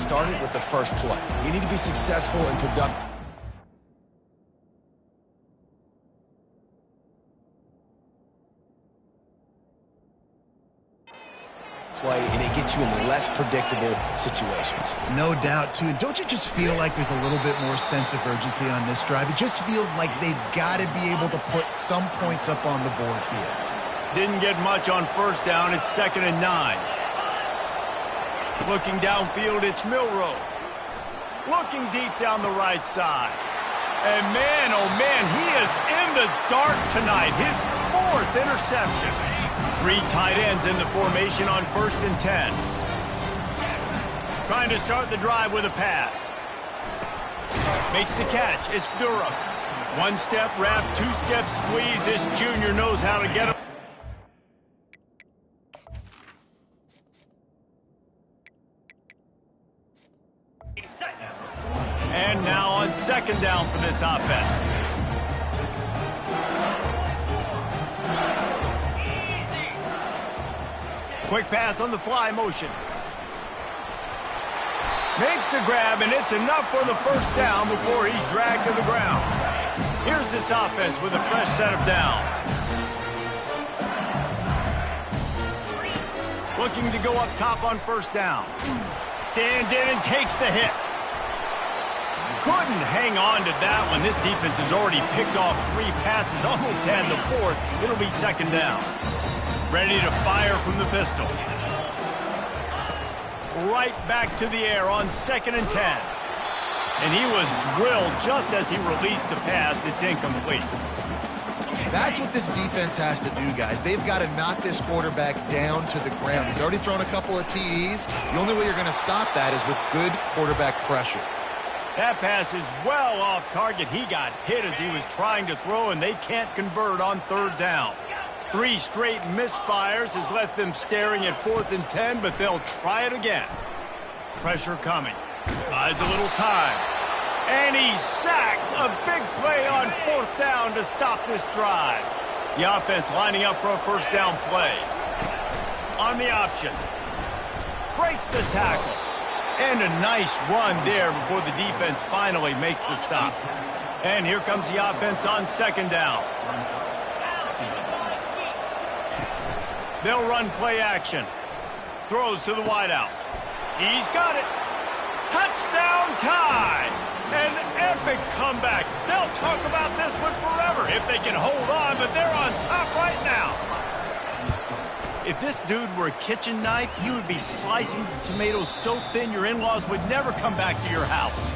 started with the first play. You need to be successful and productive. Play, and it gets you in less predictable situations. No doubt, too. And don't you just feel like there's a little bit more sense of urgency on this drive? It just feels like they've got to be able to put some points up on the board here. Didn't get much on first down. It's 2nd and 9. Looking downfield, it's Milrow. Looking deep down the right side. And man, oh man, he is in the dark tonight. His 4th interception. 3 tight ends in the formation on 1st and 10. Trying to start the drive with a pass. Makes the catch. It's Durham. 1-step wrap, 2-step squeeze. This junior knows how to get him. And now on 2nd down for this offense. Quick pass on the fly motion. Makes the grab, and it's enough for the first down before he's dragged to the ground. Here's this offense with a fresh set of downs. Looking to go up top on 1st down. Stands in and takes the hit. Couldn't hang on to that one. This defense has already picked off 3 passes, almost had the 4th. It'll be 2nd down. Ready to fire from the pistol. Right back to the air on 2nd and 10. And he was drilled just as he released the pass. It's incomplete. That's what this defense has to do, guys. They've got to knock this quarterback down to the ground. He's already thrown a couple of TDs. The only way you're going to stop that is with good quarterback pressure. That pass is well off target. He got hit as he was trying to throw, and they can't convert on 3rd down. 3 straight misfires has left them staring at 4th and 10, but they'll try it again. Pressure coming. Buys a little time. And he's sacked. A big play on 4th down to stop this drive. The offense lining up for a first down play. On the option. Breaks the tackle. And a nice run there before the defense finally makes the stop. And here comes the offense on 2nd down. They'll run play action. Throws to the wideout. He's got it. Touchdown tie. An epic comeback. They'll talk about this one forever if they can hold on, but they're on top right now. If this dude were a kitchen knife, he would be slicing the tomatoes so thin your in-laws would never come back to your house.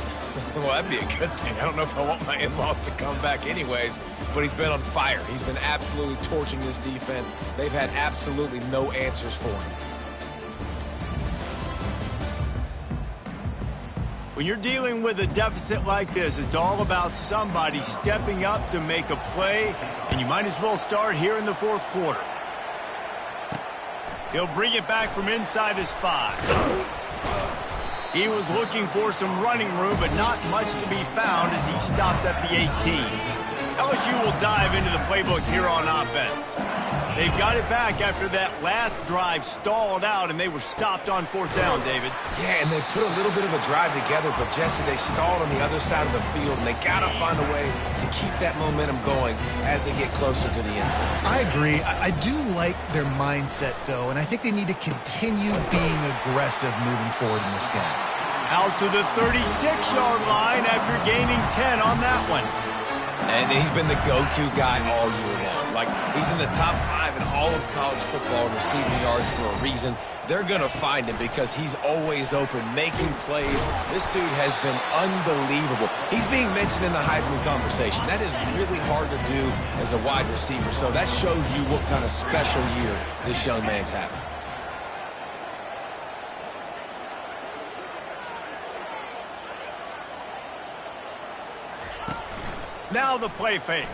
Well, that'd be a good thing. I don't know if I want my in-laws to come back anyways, but he's been on fire. He's been absolutely torching this defense. They've had absolutely no answers for him. When you're dealing with a deficit like this, it's all about somebody stepping up to make a play, and you might as well start here in the 4th quarter. He'll bring it back from inside his 5. He was looking for some running room, but not much to be found as he stopped at the 18. LSU will dive into the playbook here on offense. They've got it back after that last drive stalled out, and they were stopped on 4th down, David. Yeah, and they put a little bit of a drive together, but Jesse, they stalled on the other side of the field, and they got to find a way to keep that momentum going as they get closer to the end zone. I agree. I do like their mindset, though, and I think they need to continue being aggressive moving forward in this game. Out to the 36-yard line after gaining 10 on that one. And he's been the go-to guy all year long. Like, he's in the top 5 in all of college football in receiving yards for a reason. They're going to find him because he's always open, making plays. This dude has been unbelievable. He's being mentioned in the Heisman conversation. That is really hard to do as a wide receiver. So that shows you what kind of special year this young man's having. Now the play fake.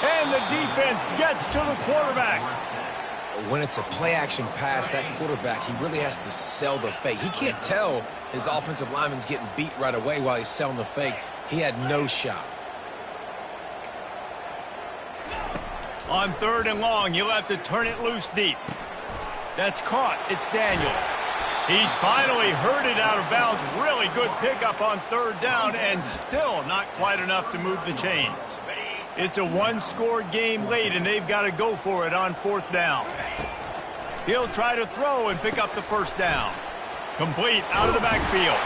And the defense gets to the quarterback. When it's a play-action pass, that quarterback, he really has to sell the fake. He can't tell his offensive lineman's getting beat right away while he's selling the fake. He had no shot. On 3rd and long, he'll have to turn it loose deep. That's caught. It's Daniels. He's finally herded out of bounds. Really good pickup on third down, and still not quite enough to move the chains. It's a one-score game late, and they've got to go for it on fourth down. He'll try to throw and pick up the first down. Complete out of the backfield.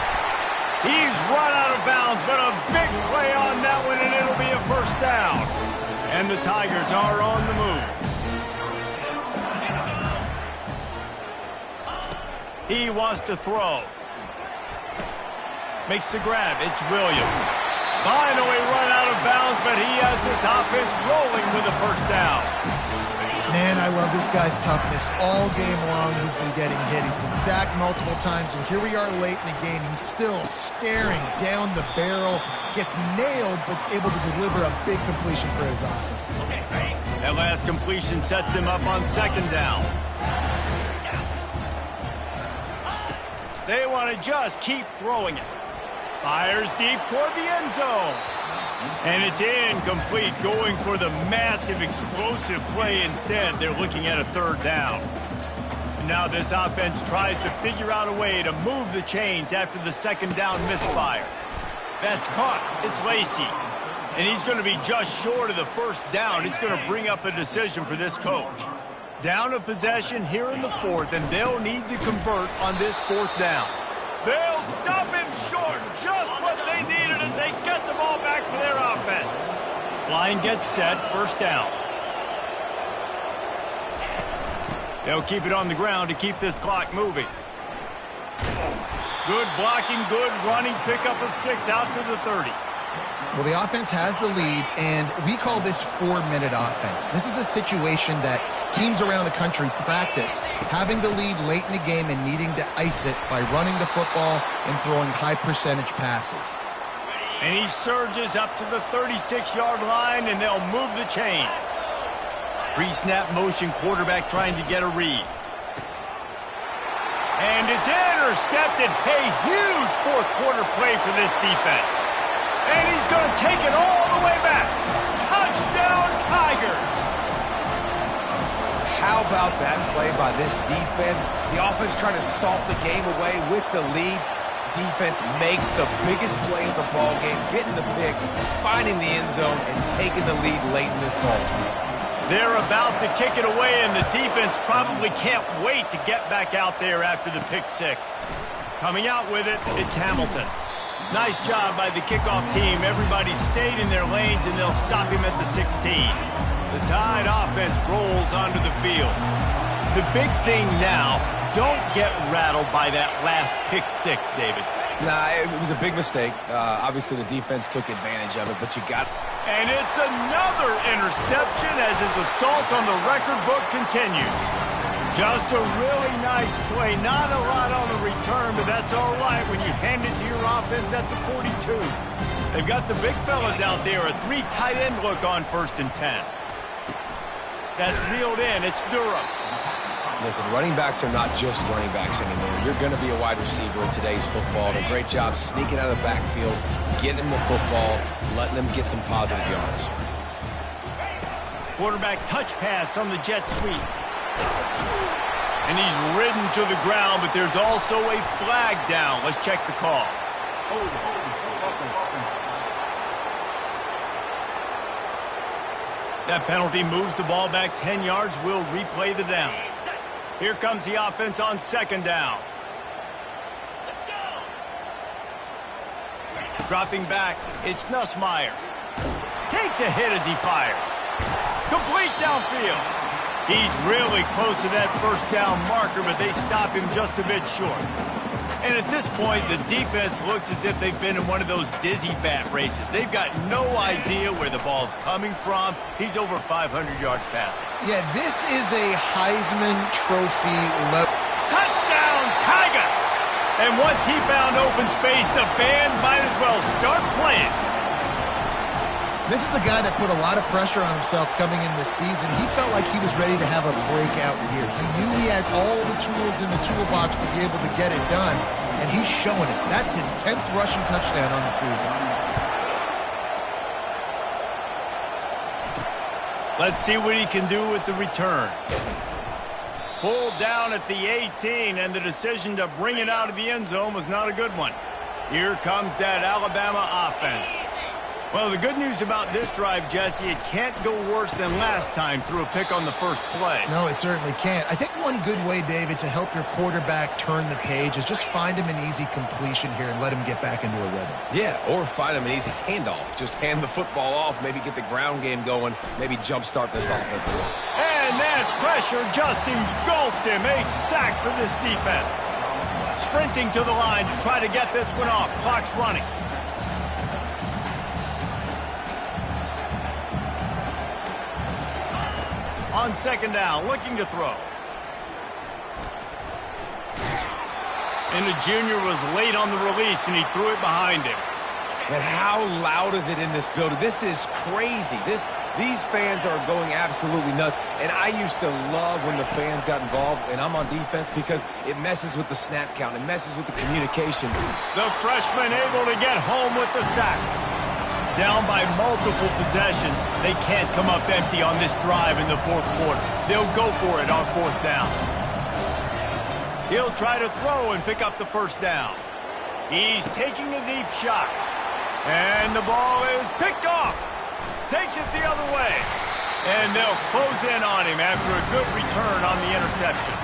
He's run out of bounds, but a big play on that one, and it'll be a first down. And the Tigers are on the move. He wants to throw. Makes the grab. It's Williams. Finally run out of bounds, but he has this offense rolling with a first down. Man, I love this guy's toughness. All game long, he's been getting hit. He's been sacked multiple times, and here we are late in the game. He's still staring down the barrel, gets nailed, but is able to deliver a big completion for his offense. That last completion sets him up on second down. They want to just keep throwing it. Fires deep toward the end zone. And it's incomplete, going for the massive explosive play instead. They're looking at a third down. And now this offense tries to figure out a way to move the chains after the second down misfire. That's caught. It's Lacey. And he's going to be just short of the first down. It's going to bring up a decision for this coach. Down a possession here in the fourth, and they'll need to convert on this fourth down. They'll stop him short, just what they needed as they get the ball back for their offense. Line gets set, first down. They'll keep it on the ground to keep this clock moving. Good blocking, good running, pickup of 6 out to the 30. Well, the offense has the lead, and we call this 4-minute offense. This is a situation that teams around the country practice, having the lead late in the game and needing to ice it by running the football and throwing high-percentage passes. And he surges up to the 36-yard line, and they'll move the chains. Pre-snap motion, quarterback trying to get a read. And it's intercepted. A huge fourth-quarter play for this defense. And he's going to take it all the way back. Touchdown, Tigers! How about that play by this defense? The offense trying to salt the game away with the lead. Defense makes the biggest play of the ball game, getting the pick, finding the end zone, and taking the lead late in this ball. They're about to kick it away, and the defense probably can't wait to get back out there after the pick six. Coming out with it, it's Hamilton. Nice job by the kickoff team. Everybody stayed in their lanes, and they'll stop him at the 16. The Tide offense rolls onto the field. The big thing now, don't get rattled by that last pick six, David. Nah, it was a big mistake. Obviously, the defense took advantage of it, but you got... And it's another interception as his assault on the record book continues. Just a really nice play. Not a lot on the return, but that's all right when you hand it to your offense at the 42. They've got the big fellas out there. A 3 tight end look on 1st and 10. That's reeled in. It's Durham. Listen, running backs are not just running backs anymore. You're going to be a wide receiver in today's football. And a great job sneaking out of the backfield, getting them the football, letting them get some positive yards. Quarterback touch pass on the jet sweep. And he's ridden to the ground, but there's also a flag down. Let's check the call. That penalty moves the ball back 10 yards. We'll replay the down. Here comes the offense on 2nd down. Dropping back, it's Nussmeier. Takes a hit as he fires. Complete downfield. He's really close to that first down marker, but they stop him just a bit short. And at this point, the defense looks as if they've been in one of those dizzy bat races. They've got no idea where the ball's coming from. He's over 500 yards passing. Yeah, this is a Heisman Trophy level. Touchdown, Tigers! And once he found open space, the band might as well start playing. This is a guy that put a lot of pressure on himself coming into the season. He felt like he was ready to have a breakout year. He knew he had all the tools in the toolbox to be able to get it done, and he's showing it. That's his 10th rushing touchdown on the season. Let's see what he can do with the return. Pulled down at the 18, and the decision to bring it out of the end zone was not a good one. Here comes that Alabama offense. Well, the good news about this drive, Jesse, it can't go worse than last time through a pick on the first play. No, it certainly can't. I think one good way, David, to help your quarterback turn the page is just find him an easy completion here and let him get back into a rhythm. Yeah, or find him an easy handoff. Just hand the football off, maybe get the ground game going, maybe jumpstart this offense a little. And that pressure just engulfed him. A sack for this defense. Sprinting to the line to try to get this one off. Clock's running. On second down, looking to throw. And the junior was late on the release, and he threw it behind him. And how loud is it in this building? This is crazy. These fans are going absolutely nuts. And I used to love when the fans got involved, and I'm on defense, because it messes with the snap count. It messes with the communication. The freshman able to get home with the sack. Down by multiple possessions. They can't come up empty on this drive in the fourth quarter. They'll go for it on fourth down. He'll try to throw and pick up the first down. He's taking a deep shot. And the ball is picked off. Takes it the other way. And they'll close in on him after a good return on the interception.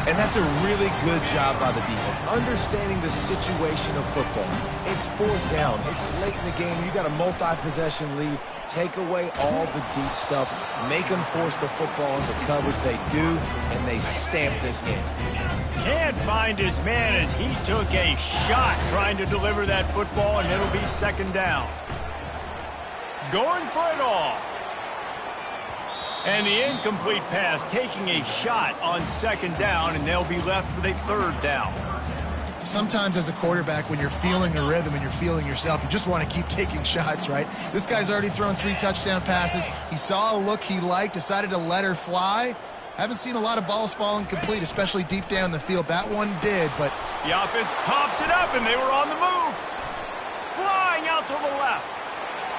And that's a really good job by the defense, understanding the situation of football. It's fourth down. It's late in the game. You got a multi-possession lead. Take away all the deep stuff. Make them force the football into coverage. They do, and they stamp this game. Can't find his man as he took a shot trying to deliver that football, and it'll be second down. Going for it all. And the incomplete pass taking a shot on second down, and they'll be left with a third down. Sometimes as a quarterback, when you're feeling the rhythm and you're feeling yourself, you just want to keep taking shots, right? This guy's already thrown 3 touchdown passes. He saw a look he liked, decided to let her fly. Haven't seen a lot of balls falling complete, especially deep down the field. That one did, but... The offense coughs it up, and they were on the move. Flying out to the left.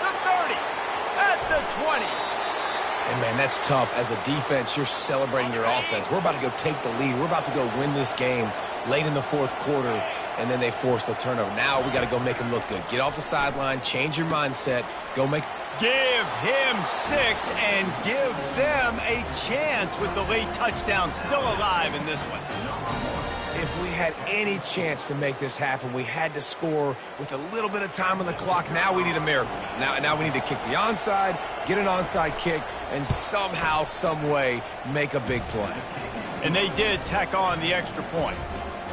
The 30. At the 20. And, man, that's tough. As a defense, you're celebrating your offense. We're about to go take the lead. We're about to go win this game late in the fourth quarter, and then they force the turnover. Now we got to go make them look good. Get off the sideline, change your mindset, go make... Give him 6 and give them a chance with the late touchdown still alive in this one. If we had any chance to make this happen, we had to score with a little bit of time on the clock. Now we need a miracle. Now we need to kick the onside, get an onside kick, and somehow, some way, make a big play. And they did tack on the extra point.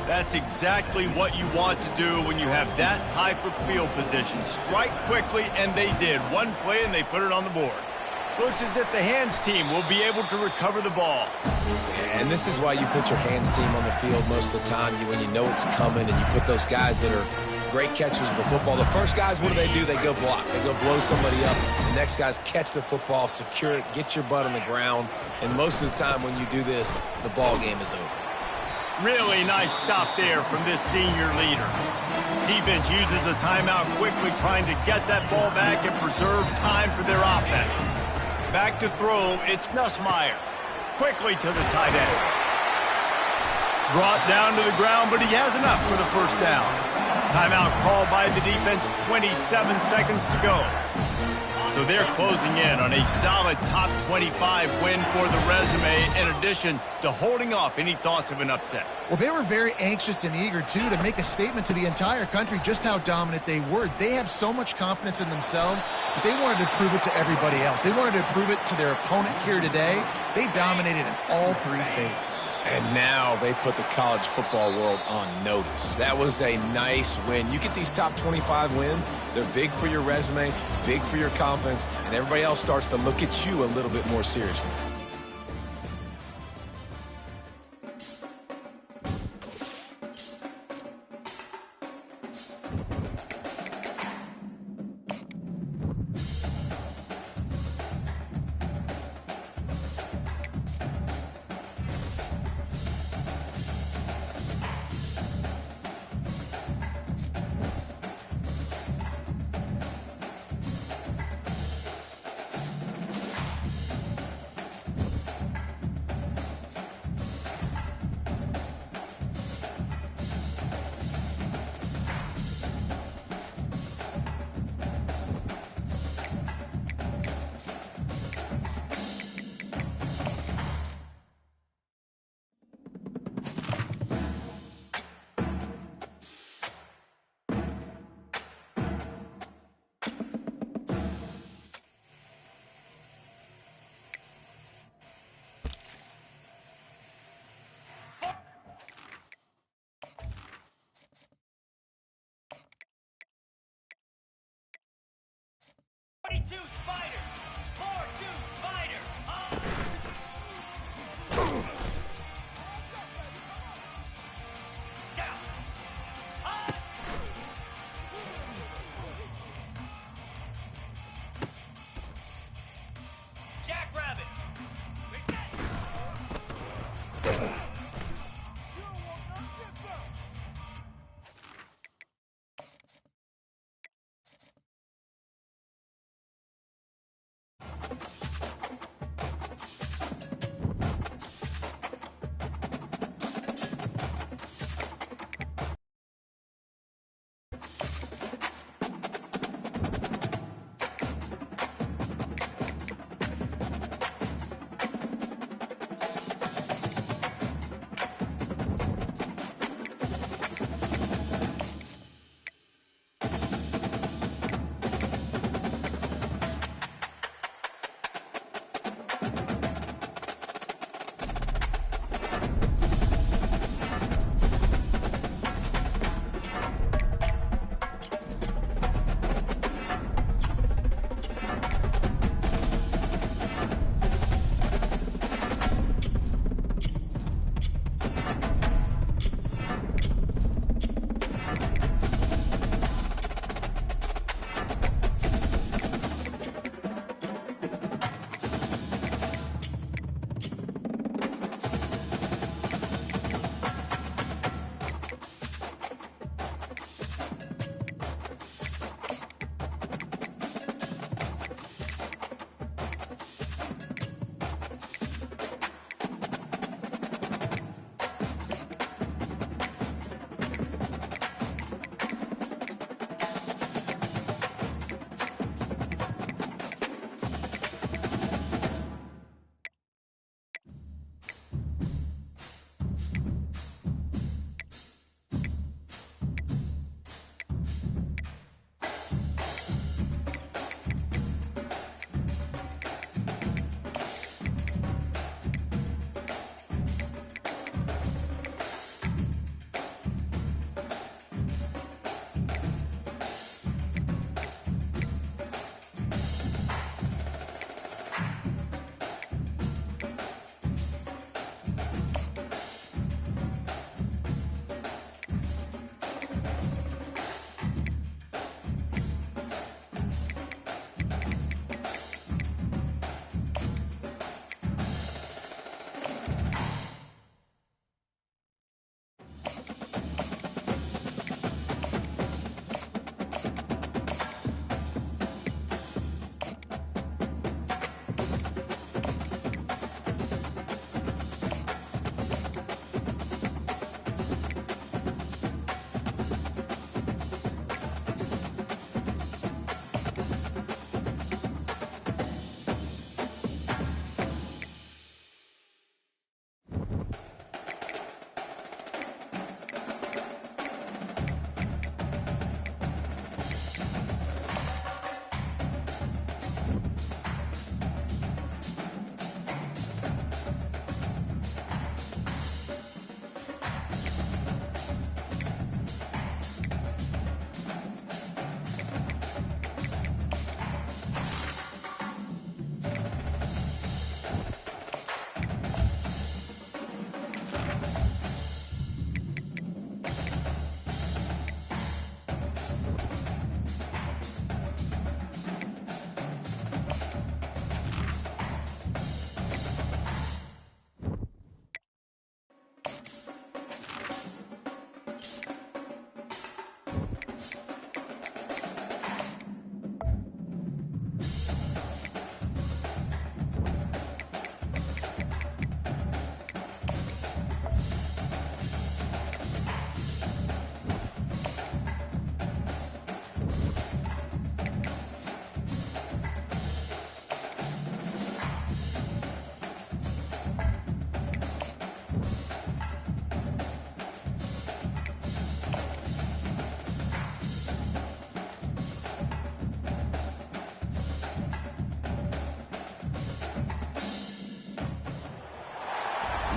That's exactly what you want to do when you have that type of field position. Strike quickly, and they did. One play, and they put it on the board. Looks as if the hands team will be able to recover the ball. And this is why you put your hands team on the field most of the time, when you know it's coming, and you put those guys that are great catchers of the football. The first guys, what do? They go block. They go blow somebody up. The next guys catch the football, secure it, get your butt on the ground. And most of the time when you do this, the ball game is over. Really nice stop there from this senior leader. Defense uses a timeout quickly, trying to get that ball back and preserve time for their offense. Back to throw, it's Nussmeier. Quickly to the tight end. Brought down to the ground, but he has enough for the first down. Timeout called by the defense, 27 seconds to go. So they're closing in on a solid top 25 win for the resume, in addition to holding off any thoughts of an upset. Well, they were very anxious and eager, too, to make a statement to the entire country just how dominant they were. They have so much confidence in themselves, but they wanted to prove it to everybody else. They wanted to prove it to their opponent here today. They dominated in all 3 phases. And now they put the college football world on notice. That was a nice win. You get these top 25 wins, they're big for your resume, big for your confidence, and everybody else starts to look at you a little bit more seriously.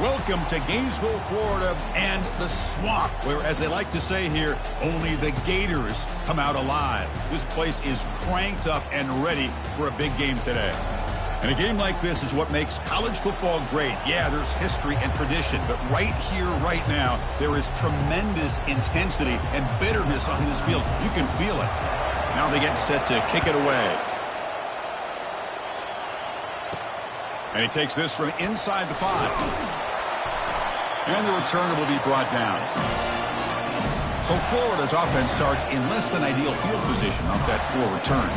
Welcome to Gainesville, Florida, and the swamp, where, as they like to say here, only the Gators come out alive. This place is cranked up and ready for a big game today. And a game like this is what makes college football great. Yeah, there's history and tradition, but right here, right now, there is tremendous intensity and bitterness on this field. You can feel it. Now they get set to kick it away. And he takes this from inside the 5. And the returner will be brought down. So Florida's offense starts in less than ideal field position off that poor return.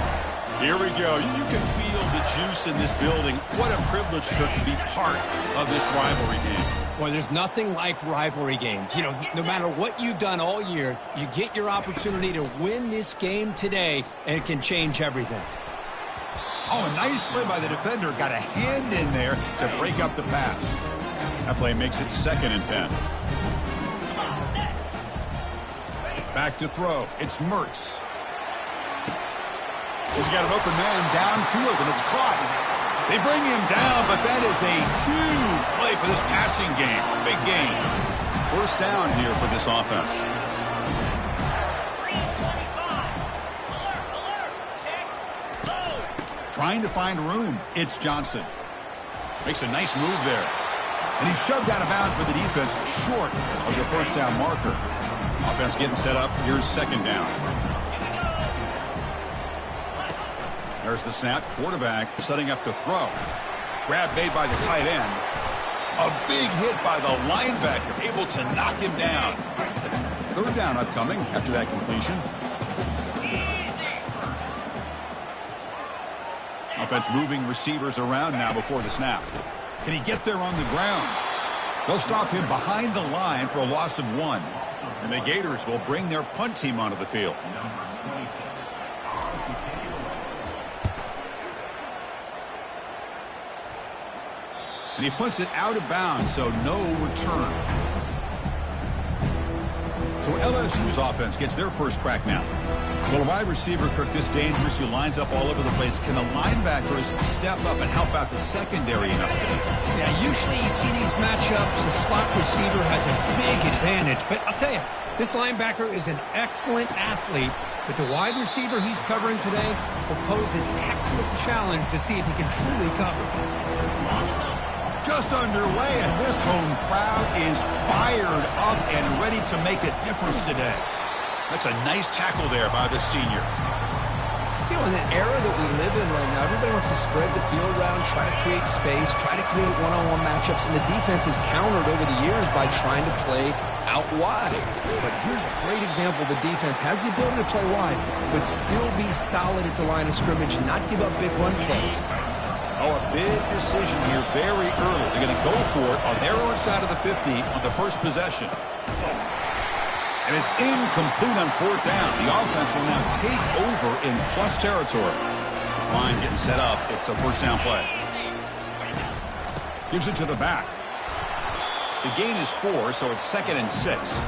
Here we go. You can feel the juice in this building. What a privilege, Kirk, to be part of this rivalry game. Well, there's nothing like rivalry games. You know, no matter what you've done all year, you get your opportunity to win this game today, and it can change everything. Oh, a nice play by the defender. Got a hand in there to break up the pass. That play makes it 2nd and 10. Back to throw. It's Mertz. He's got an open man downfield, and it's caught. They bring him down, but that is a huge play for this passing game. Big game. 1st down here for this offense. Trying to find room. It's Johnson. Makes a nice move there. And he's shoved out of bounds by the defense short of the 1st down marker. Offense getting set up. Here's 2nd down. There's the snap. Quarterback setting up to throw. Grab made by the tight end. A big hit by the linebacker, able to knock him down. 3rd down upcoming after that completion. Offense moving receivers around now before the snap. Can he get there on the ground? They'll stop him behind the line for a loss of 1. And the Gators will bring their punt team onto the field. And he punts it out of bounds, so no return. So LSU's offense gets their first crack now. Well, a wide receiver, Kirk, this dangerous, who lines up all over the place. Can the linebackers step up and help out the secondary enough today? Yeah, usually you see these matchups, the slot receiver has a big advantage. But I'll tell you, this linebacker is an excellent athlete, but the wide receiver he's covering today will pose a textbook challenge to see if he can truly cover. Just underway, and this home crowd is fired up and ready to make a difference today. That's a nice tackle there by the senior. You know, in the era that we live in right now, everybody wants to spread the field around, try to create space, try to create one-on-one matchups, and the defense has countered over the years by trying to play out wide. But here's a great example. The defense has the ability to play wide, but still be solid at the line of scrimmage, not give up big run plays. Oh, a big decision here very early. They're going to go for it on their own side of the 50 on the first possession. And it's incomplete on 4th down. The offense will now take over in plus territory. This line getting set up. It's a 1st down play. Gives it to the back. The gain is 4, so it's 2nd and 6.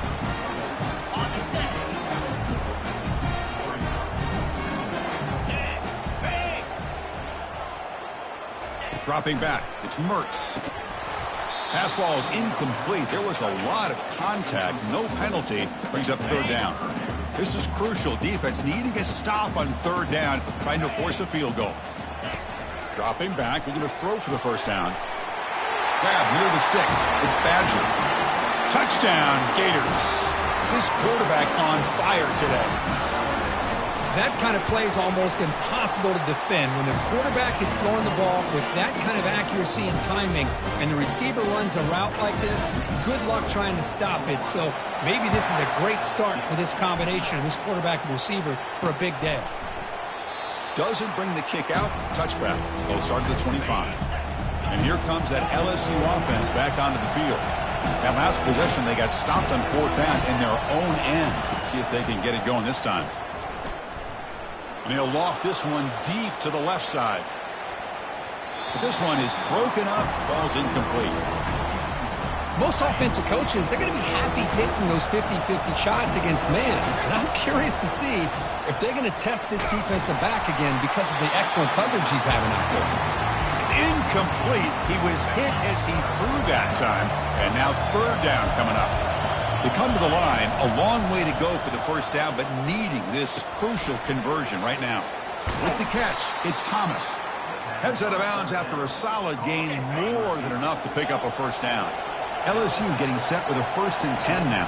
Dropping back. It's Mertz. Pass ball is incomplete. There was a lot of contact. No penalty. Brings up 3rd down. This is crucial. Defense needing a stop on 3rd down, trying to force a field goal. Dropping back. They're going to throw for the 1st down. Grab near the sticks. It's Badger. Touchdown, Gators. This quarterback on fire today. That kind of play is almost impossible to defend. When the quarterback is throwing the ball with that kind of accuracy and timing, and the receiver runs a route like this, good luck trying to stop it. So maybe this is a great start for this combination of this quarterback and receiver for a big day. Doesn't bring the kick out. Touchback. They'll start at the 25. And here comes that LSU offense back onto the field. That last possession, they got stopped on 4th down in their own end. Let's see if they can get it going this time. And he'll loft this one deep to the left side. But this one is broken up, falls incomplete. Most offensive coaches, they're going to be happy taking those 50-50 shots against man. And I'm curious to see if they're going to test this defensive back again because of the excellent coverage he's having out there. It's incomplete. He was hit as he threw that time. And now third down coming up. They come to the line, a long way to go for the first down, but needing this crucial conversion right now. With the catch, it's Thomas. Heads out of bounds after a solid gain, more than enough to pick up a first down. LSU getting set with a 1st and 10 now.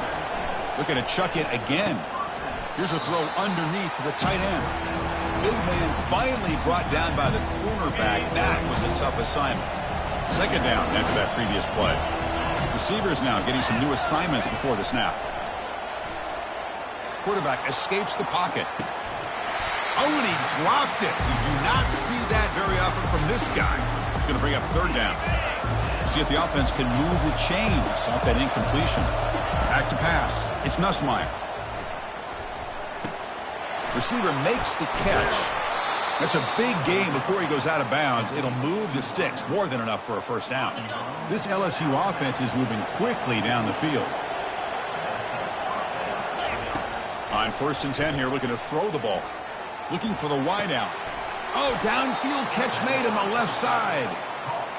Looking to chuck it again. Here's a throw underneath to the tight end. Big man finally brought down by the cornerback. That was a tough assignment. Second down after that previous play. Receivers now getting some new assignments before the snap. Quarterback escapes the pocket. Oh, and he dropped it. You do not see that very often from this guy. He's going to bring up third down. See if the offense can move the chains off that incompletion. Back to pass. It's Nussmeier. Receiver makes the catch. That's a big gain before he goes out of bounds. It'll move the sticks. More than enough for a first down. This LSU offense is moving quickly down the field. On 1st and 10 here, looking to throw the ball. Looking for the wideout. Oh, downfield catch made on the left side.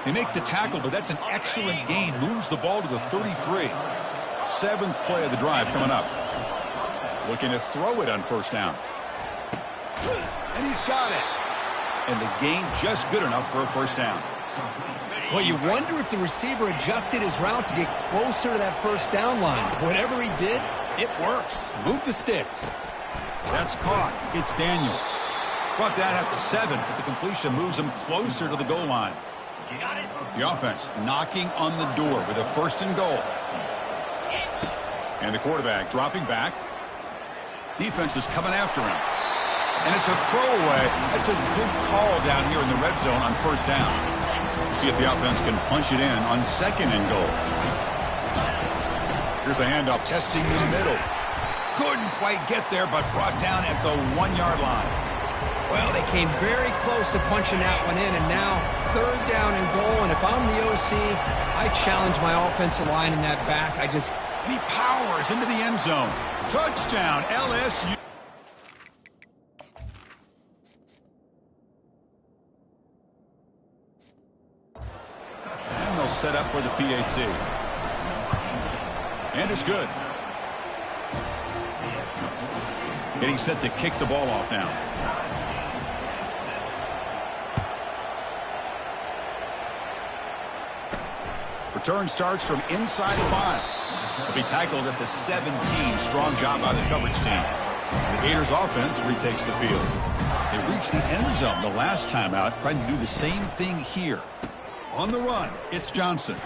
They make the tackle, but that's an excellent gain. Moves the ball to the 33. 7th play of the drive coming up. Looking to throw it on first down. And he's got it. And the gain just good enough for a first down. Well, you wonder if the receiver adjusted his route to get closer to that first down line. Whatever he did, it works. Move the sticks. That's caught. It's Daniels. Brought down at the 7, but the completion moves him closer to the goal line. The offense knocking on the door with a 1st and goal. And the quarterback dropping back. Defense is coming after him. And it's a throwaway. That's a good call down here in the red zone on first down. See if the offense can punch it in on 2nd and goal. Here's the handoff, testing the middle. Couldn't quite get there, but brought down at the 1-yard line. Well, they came very close to punching that one in, and now third down and goal. And if I'm the OC, I challenge my offensive line in that back. He powers into the end zone. Touchdown, LSU. And they'll set up for the PAT. And it's good. Getting set to kick the ball off now. Return starts from inside the 5. He'll be tackled at the 17. Strong job by the coverage team. The Gators offense retakes the field. They reached the end zone the last time out, trying to do the same thing here. On the run, it's Johnson.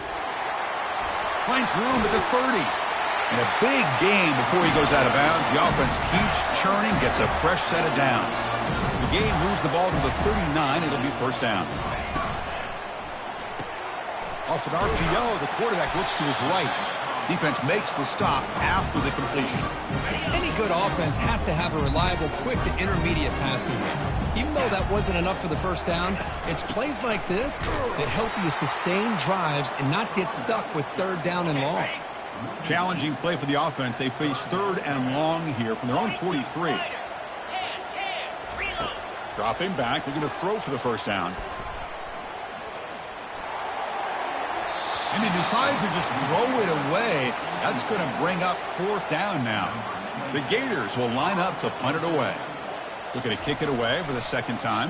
Finds room at the 30. And a big gain before he goes out of bounds. The offense keeps churning, gets a fresh set of downs. The game moves the ball to the 39. It'll be first down. Off an RPO, the quarterback looks to his right. Defense makes the stop after the completion. Any good offense has to have a reliable, quick to intermediate passing game. Even though that wasn't enough for the first down, it's plays like this that help you sustain drives and not get stuck with third down and long. Challenging play for the offense. They face 3rd and long here from their own 43. Dropping back. They're going to throw for the first down. And he decides to just throw it away. That's going to bring up 4th down now. The Gators will line up to punt it away. Looking to kick it away for the 2nd time.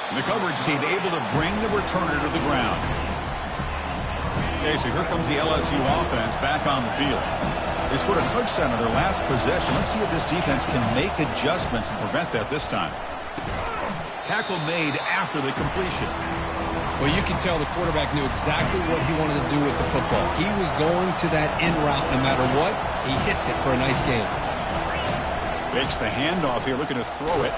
And the coverage team able to bring the returner to the ground. Okay, so here comes the LSU offense back on the field. They scored a touchdown on their last possession. Let's see if this defense can make adjustments and prevent that this time. Tackle made after the completion. Well, you can tell the quarterback knew exactly what he wanted to do with the football. He was going to that in route no matter what. He hits it for a nice gain. Fakes the handoff here, looking to throw it.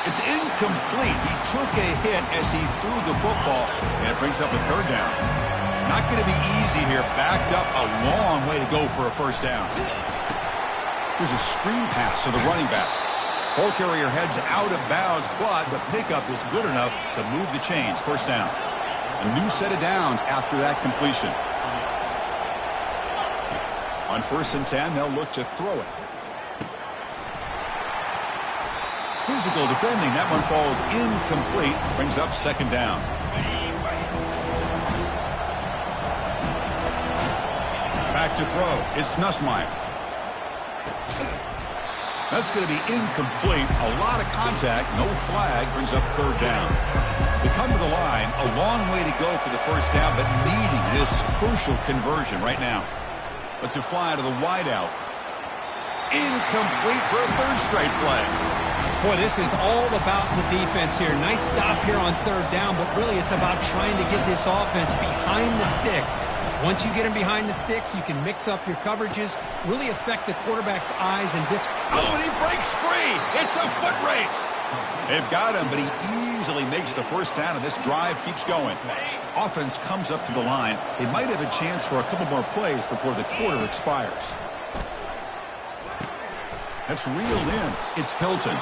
It's incomplete. He took a hit as he threw the football, and it brings up a 3rd down. Not going to be easy here. Backed up a long way to go for a first down. Here's a screen pass to the running back. Ball carrier heads out of bounds, but the pickup is good enough to move the chains. First down. A new set of downs after that completion. On 1st and 10, they'll look to throw it. Physical defending. That one falls incomplete. Brings up second down. Back to throw. It's Nussmeier. That's going to be incomplete. A lot of contact. No flag. Brings up third down. They come to the line. A long way to go for the first down, but needing this crucial conversion right now. Let's it fly to the wideout. Incomplete for a third straight play. Boy, this is all about the defense here. Nice stop here on third down, but really it's about trying to get this offense behind the sticks. Once you get them behind the sticks, you can mix up your coverages, really affect the quarterback's eyes and and he breaks free. It's a foot race. They've got him, but he easily makes the first down, and this drive keeps going. Offense comes up to the line. They might have a chance for a couple more plays before the quarter expires. That's reeled in. It's Hilton.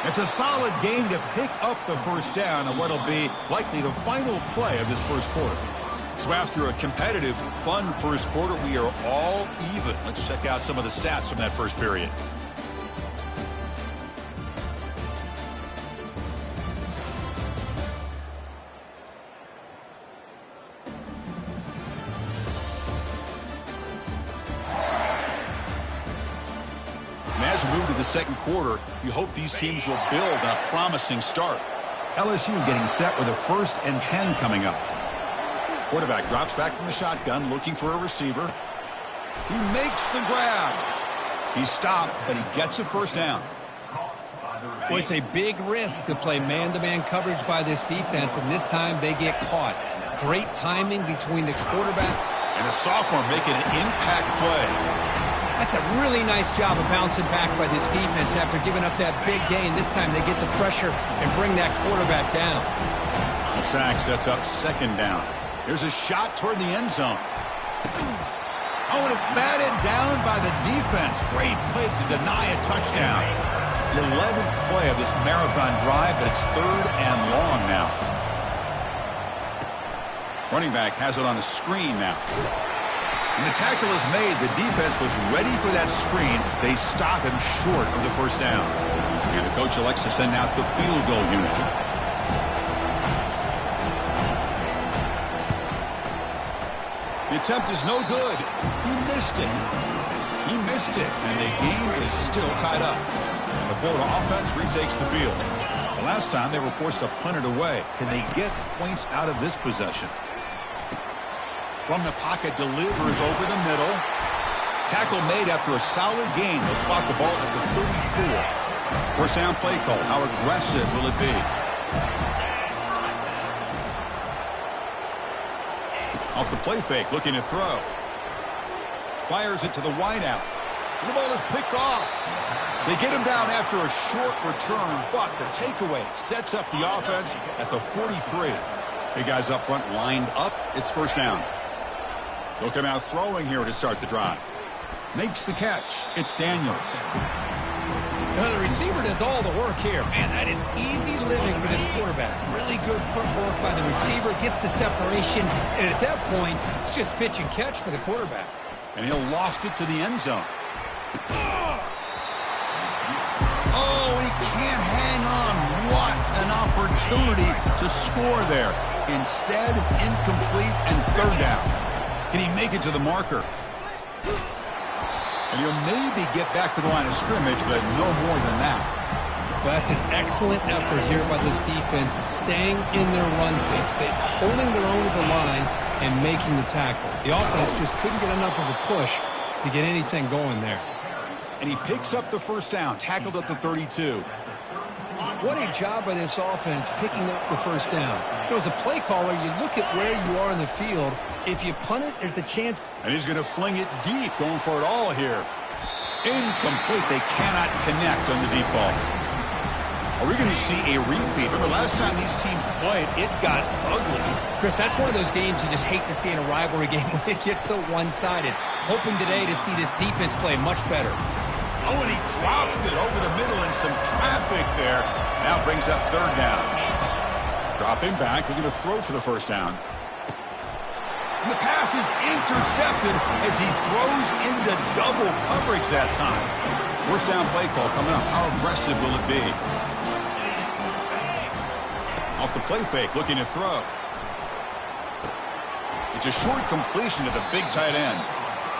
It's a solid game to pick up the first down on what will be likely the final play of this first quarter. So after a competitive, fun first quarter, we are all even. Let's check out some of the stats from that first period. As we move to the second quarter, you hope these teams will build on a promising start. LSU getting set with a 1st and 10 coming up. Quarterback drops back from the shotgun, looking for a receiver. He makes the grab. He's stopped, but he gets a first down. Well, it's a big risk to play man-to-man coverage by this defense, and this time they get caught. Great timing between the quarterback and the sophomore making an impact play. That's a really nice job of bouncing back by this defense after giving up that big gain. This time they get the pressure and bring that quarterback down. The sack sets up second down. There's a shot toward the end zone. Oh, and it's batted down by the defense. Great play to deny a touchdown. The 11th play of this marathon drive, but it's 3rd and long now. Running back has it on a screen now. And the tackle is made. The defense was ready for that screen. They stop him short of the first down. And the coach elects to send out the field goal unit. The attempt is no good. He missed it. He missed it. And the game is still tied up. And the Florida offense retakes the field. The last time they were forced to punt it away. Can they get points out of this possession? From the pocket, delivers over the middle. Tackle made after a solid gain. They'll spot the ball at the 34. First down play call. How aggressive will it be? Off the play fake, looking to throw. Fires it to the wideout. The ball is picked off. They get him down after a short return, but the takeaway sets up the offense at the 43. Big guys up front lined up. It's first down. They'll come out throwing here to start the drive. Makes the catch. It's Daniels. Now the receiver does all the work here. Man, that is easy living for this quarterback. Really good footwork by the receiver. Gets the separation. And at that point, it's just pitch and catch for the quarterback. And he'll loft it to the end zone. Oh, he can't hang on. What an opportunity to score there. Instead, incomplete and third down. Can he make it to the marker? And he'll maybe get back to the line of scrimmage, but no more than that. Well, that's an excellent effort here by this defense, staying in their run fix. They're holding their own with the line and making the tackle. The offense just couldn't get enough of a push to get anything going there. And he picks up the first down, tackled at the 32. What a job by this offense picking up the first down. As a play caller, you look at where you are in the field. If you punt it, there's a chance. And he's going to fling it deep, going for it all here. Incomplete. They cannot connect on the deep ball. Are we going to see a repeat? Remember, last time these teams played, it got ugly. Chris, that's one of those games you just hate to see in a rivalry game when it gets so one-sided. Hoping today to see this defense play much better. Oh, and he dropped it over the middle in some traffic there. Now brings up third down. Dropping back, looking to throw for the first down. And the pass is intercepted as he throws into double coverage that time. First down play call coming up. How aggressive will it be? Off the play fake, looking to throw. It's a short completion to the big tight end.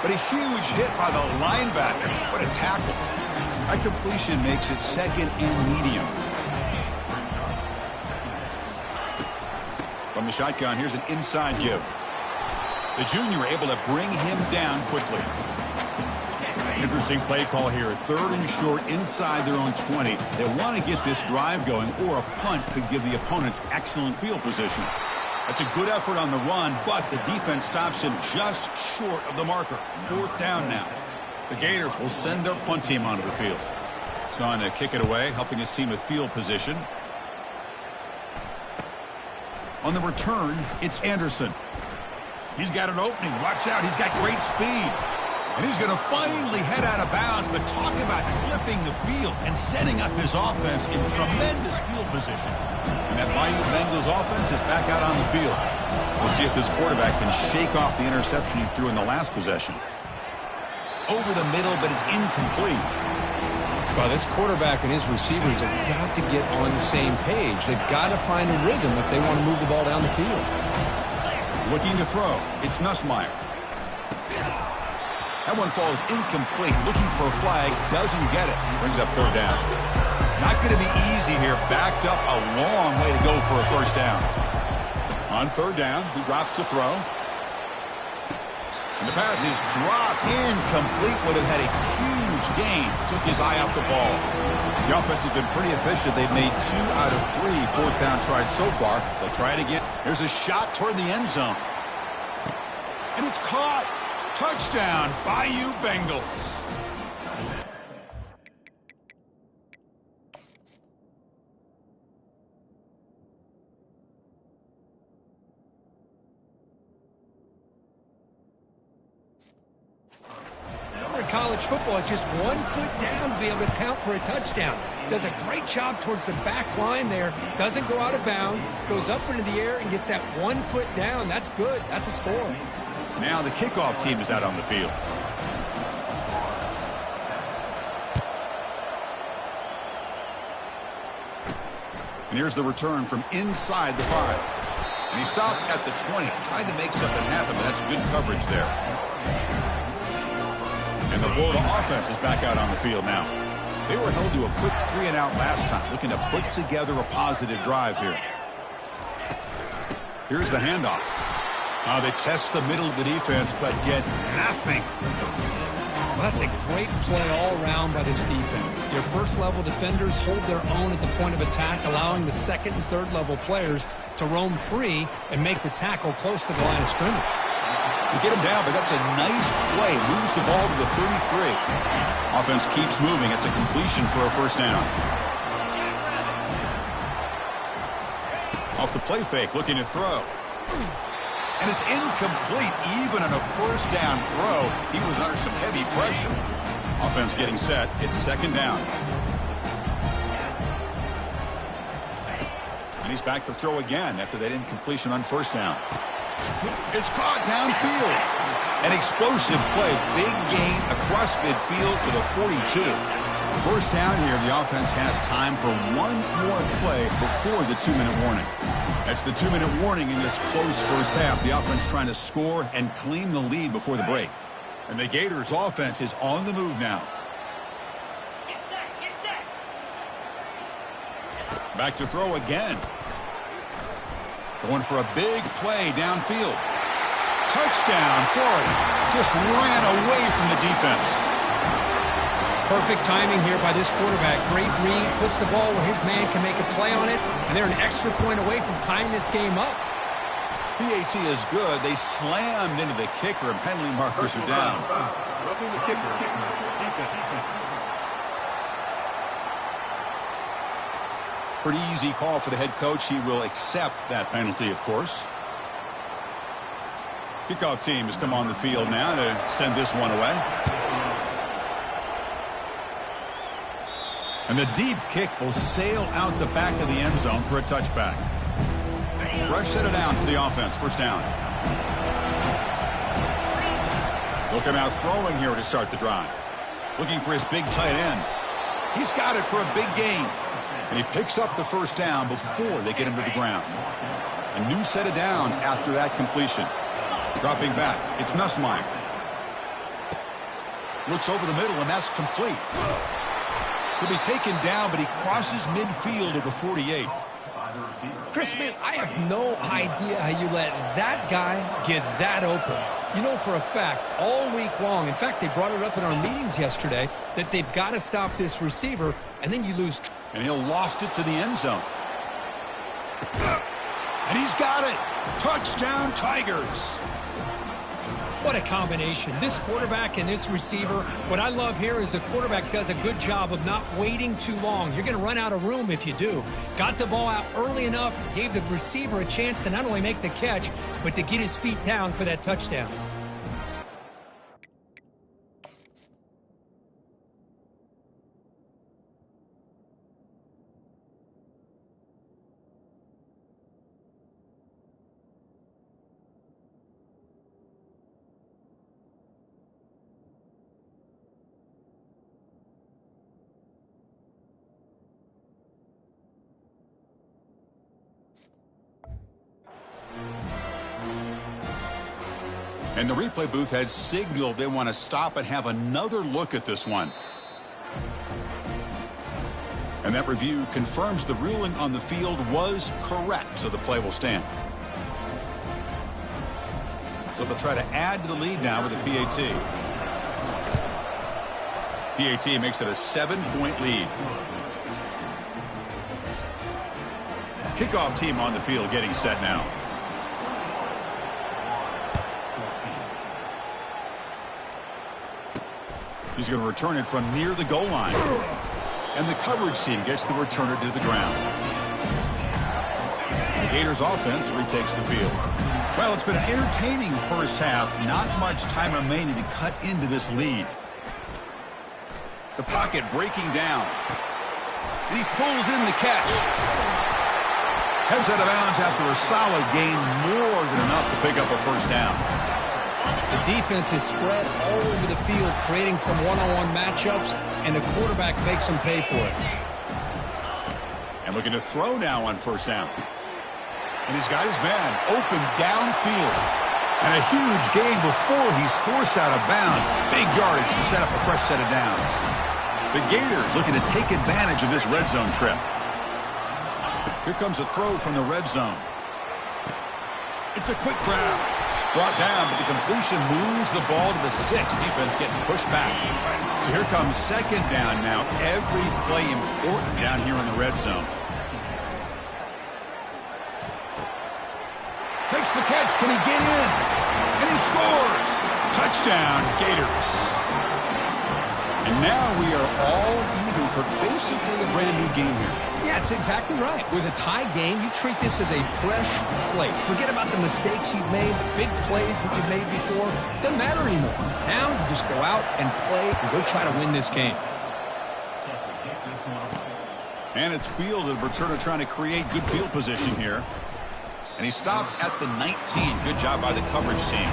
But a huge hit by the linebacker. What a tackle. That completion makes it second and medium. From the shotgun, here's an inside give. The junior able to bring him down quickly. Interesting play call here. 3rd and short inside their own 20. They want to get this drive going, or a punt could give the opponents excellent field position. That's a good effort on the run, but the defense stops him just short of the marker. 4th down now. The Gators will send their punt team onto the field. He's on to kick it away, helping his team with field position. On the return, it's Anderson. He's got an opening. Watch out. He's got great speed. And he's going to finally head out of bounds, but talk about flipping the field and setting up his offense in tremendous field position. And that Bayou Bengals offense is back out on the field. We'll see if this quarterback can shake off the interception he threw in the last possession. Over the middle, but it's incomplete. Well, this quarterback and his receivers have got to get on the same page. They've got to find a rhythm if they want to move the ball down the field. Looking to throw. It's Nussmeier. That one falls incomplete. Looking for a flag. Doesn't get it. Brings up 3rd down. Not going to be easy here. Backed up a long way to go for a 1st down. On 3rd down, he drops to throw. And the pass is dropped. Incomplete. Would have had a huge gain. Took his eye off the ball. The offense has been pretty efficient. They've made 2 out of 3 4th down tries so far. They'll try it again. Here's a shot toward the end zone. And it's caught. Touchdown, Bayou Bengals. College football, it's just 1 foot down to be able to count for a touchdown. Does a great job towards the back line there. Doesn't go out of bounds. Goes up into the air and gets that 1 foot down. That's good. That's a score. Now the kickoff team is out on the field. And here's the return from inside the 5. And he stopped at the 20. Tried to make something happen, but that's good coverage there. And the Florida offense is back out on the field now. They were held to a quick 3-and-out last time, looking to put together a positive drive here. Here's the handoff. They test the middle of the defense, but get nothing. Well, that's a great play all around by this defense. Your first-level defenders hold their own at the point of attack, allowing the second and third-level players to roam free and make the tackle close to the line of scrimmage. They get him down, but that's a nice play. Moves the ball to the 33. Offense keeps moving. It's a completion for a 1st down. Off the play fake, looking to throw. And it's incomplete. Even on a 1st down throw, he was under some heavy pressure. Offense getting set. It's 2nd down. And he's back to throw again after that incompletion on 1st down. It's caught downfield. An explosive play. Big gain across midfield to the 42. 1st down here. The offense has time for 1 more play before the 2-minute warning. That's the 2-minute warning in this close 1st half. The offense trying to score and claim the lead before the break. And the Gators offense is on the move now. Get set. Back to throw again. Going for a big play downfield. Touchdown, Florida. Just ran away from the defense. Perfect timing here by this quarterback. Great read, puts the ball where his man can make a play on it, and they're an extra point away from tying this game up. PAT is good. They slammed into the kicker, and penalty markers are down. Roughing the kicker. Defense. Pretty easy call for the head coach. He will accept that penalty, of course. Kickoff team has come on the field now to send this one away. And the deep kick will sail out the back of the end zone for a touchback. Fresh set of downs for the offense. 1st down. They'll come out throwing here to start the drive. Looking for his big tight end. He's got it for a big gain. And he picks up the first down before they get him to the ground. A new set of downs after that completion. Dropping back, it's Messmeyer. Looks over the middle, and that's complete. He'll be taken down, but he crosses midfield of the 48. Chris, man, I have no idea how you let that guy get that open. You know for a fact, all week long, in fact, they brought it up in our meetings yesterday, that they've got to stop this receiver, and then you lose. And he'll loft it to the end zone. And he's got it. Touchdown, Tigers. What a combination. This quarterback and this receiver. What I love here is the quarterback does a good job of not waiting too long. You're going to run out of room if you do. Got the ball out early enough, gave the receiver a chance to not only make the catch, but to get his feet down for that touchdown. And the replay booth has signaled they want to stop and have another look at this one. And that review confirms the ruling on the field was correct, so the play will stand. So they'll try to add to the lead now with a PAT. PAT makes it a 7-point lead. Kickoff team on the field getting set now. He's going to return it from near the goal line. And the coverage team gets the returner to the ground. The Gators offense retakes the field. Well, it's been an entertaining first half. Not much time remaining to cut into this lead. The pocket breaking down. And he pulls in the catch. Heads out of bounds after a solid gain, more than enough to pick up a first down. The defense is spread all over the field, creating some one-on-one matchups, and the quarterback makes them pay for it. And looking to throw now on first down. And he's got his man open downfield. And a huge gain before he's forced out of bounds. Big yardage to set up a fresh set of downs. The Gators looking to take advantage of this red zone trip. Here comes a throw from the red zone. It's a quick grab. Brought down, but the completion moves the ball to the 6. Defense getting pushed back. So here comes second down now. Every play important down here in the red zone. Makes the catch. Can he get in? And he scores. Touchdown, Gators. And now we are all even for basically a brand new game here. Yeah, it's exactly right. With a tie game, you treat this as a fresh slate. Forget about the mistakes you've made, the big plays that you've made before. Doesn't matter anymore. Now you just go out and play and go try to win this game. And it's fielded. Returner trying to create good field position here. And he stopped at the 19. Good job by the coverage team.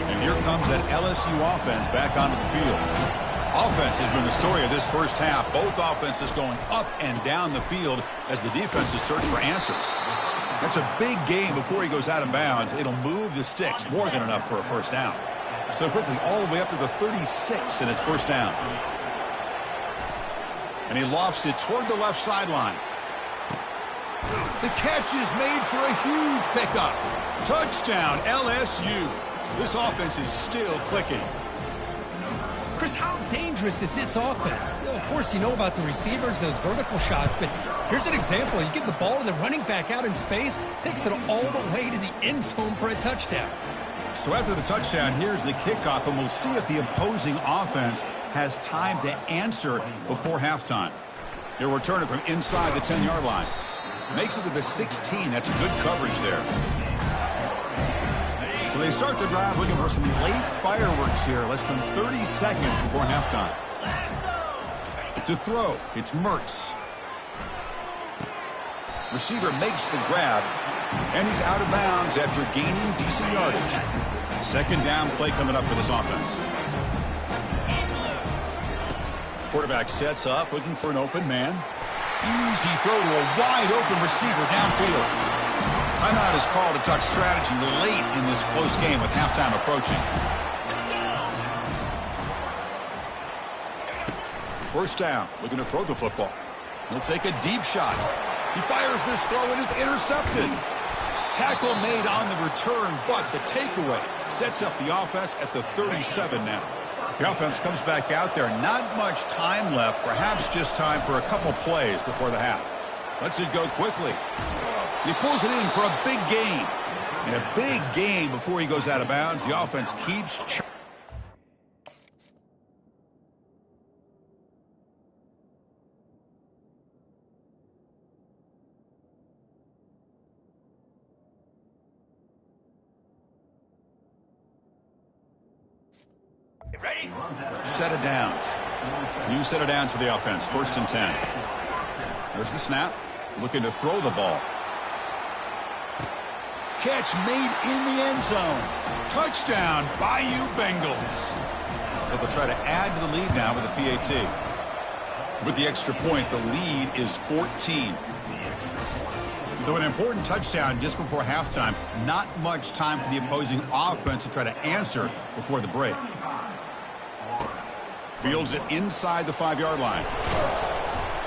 And here comes that LSU offense back onto the field. Offense has been the story of this first half. Both offenses going up and down the field as the defenses search for answers. That's a big game before he goes out of bounds. It'll move the sticks, more than enough for a first down. So quickly all the way up to the 36, and it's first down. And he lofts it toward the left sideline. The catch is made for a huge pickup. Touchdown, LSU. This offense is still clicking. Chris, how dangerous is this offense? Of course, you know about the receivers, those vertical shots, but here's an example. You give the ball to the running back out in space, takes it all the way to the end zone for a touchdown. So after the touchdown, here's the kickoff, and we'll see if the opposing offense has time to answer before halftime. He'll return it from inside the 10-yard line. Makes it to the 16. That's good coverage there. So they start the drive looking for some late fireworks here. Less than 30 seconds before halftime. To throw, it's Mertz. Receiver makes the grab, and he's out of bounds after gaining decent yardage. Second down play coming up for this offense. Quarterback sets up, looking for an open man. Easy throw to a wide-open receiver downfield. Timeout is called to talk strategy late in this close game with halftime approaching. First down, looking to throw the football. He'll take a deep shot. He fires this throw and is intercepted. Tackle made on the return, but the takeaway sets up the offense at the 37 now. The offense comes back out there. Not much time left. Perhaps just time for a couple plays before the half. Lets it go quickly. He pulls it in for a big gain. And a big gain before he goes out of bounds. The offense keeps Ready? set of downs. New set of downs for the offense. 1st and 10. There's the snap. Looking to throw the ball. Catch made in the end zone. Touchdown, Bayou Bengals. So they'll try to add to the lead now with a PAT. With the extra point, the lead is 14. So an important touchdown just before halftime. Not much time for the opposing offense to try to answer before the break. Fields it inside the 5-yard line.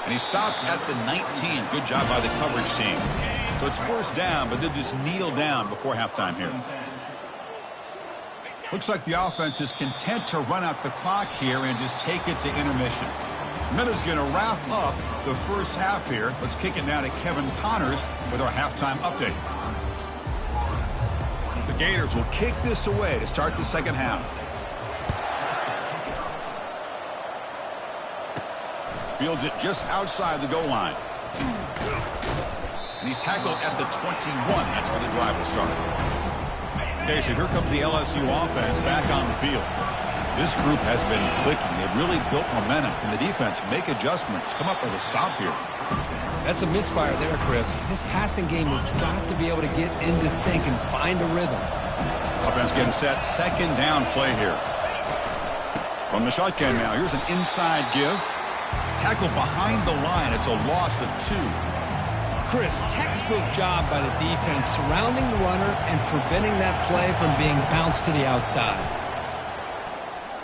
And he stopped at the 19. Good job by the coverage team. So it's 1st down, but they'll just kneel down before halftime here. Looks like the offense is content to run out the clock here and just take it to intermission. Minuta's going to wrap up the first half here. Let's kick it now to Kevin Connors with our halftime update. The Gators will kick this away to start the second half. Fields it just outside the goal line. And he's tackled at the 21. That's where the drive will start. Okay, so here comes the LSU offense back on the field. This group has been clicking. They've really built momentum. Can the defense make adjustments? Come up with a stop here. That's a misfire there, Chris. This passing game has got to be able to get into sync and find a rhythm. Offense getting set. 2nd down play here. From the shotgun now. Here's an inside give. Tackle behind the line. It's a loss of 2. Chris, textbook job by the defense surrounding the runner and preventing that play from being bounced to the outside.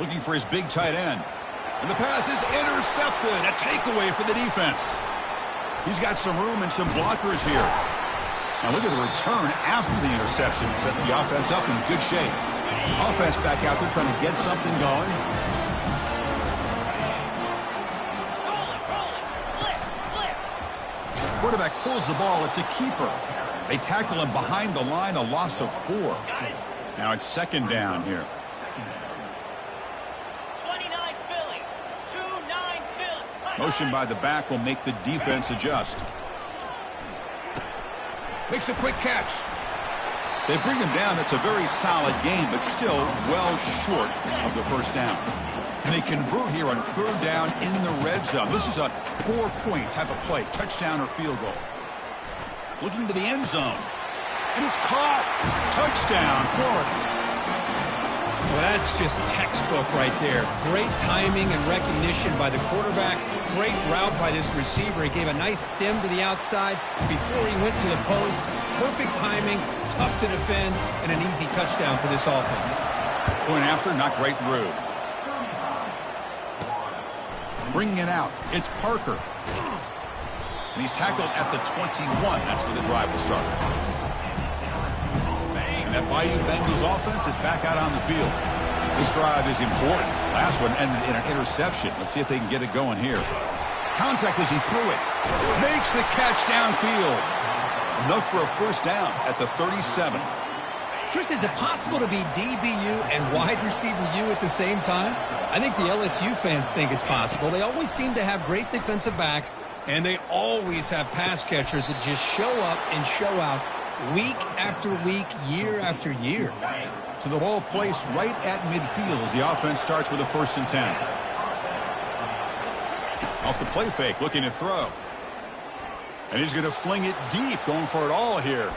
Looking for his big tight end. And the pass is intercepted. A takeaway for the defense. He's got some room and some blockers here. Now look at the return after the interception. Sets the offense up in good shape. Offense back out there trying to get something going. Quarterback pulls the ball. It's a keeper. They tackle him behind the line, a loss of 4. Now it's 2nd down here. 29 Philly. 2-9 Philly. Motion by the back will make the defense adjust. Makes a quick catch. They bring him down. That's a very solid game, but still well short of the 1st down. And they convert here on 3rd down in the red zone. This is a 4-point type of play, touchdown or field goal. Looking to the end zone. And it's caught. Touchdown, Florida. Well, that's just textbook right there. Great timing and recognition by the quarterback. Great route by this receiver. He gave a nice stem to the outside before he went to the post. Perfect timing, tough to defend, and an easy touchdown for this offense. Point after, knocked right through. Bringing it out, it's Parker. And he's tackled at the 21. That's where the drive will start. And that Bayou Bengals offense is back out on the field. This drive is important. Last one ended in an interception. Let's see if they can get it going here. Contact as he threw it. Makes the catch downfield. Enough for a 1st down at the 37. Chris, is it possible to be DBU and wide receiver U at the same time? I think the LSU fans think it's possible. They always seem to have great defensive backs, and they always have pass catchers that just show up and show out week after week, year after year. So the ball placed right at midfield as the offense starts with a 1st and 10. Off the play fake, looking to throw. And he's going to fling it deep, going for it all here.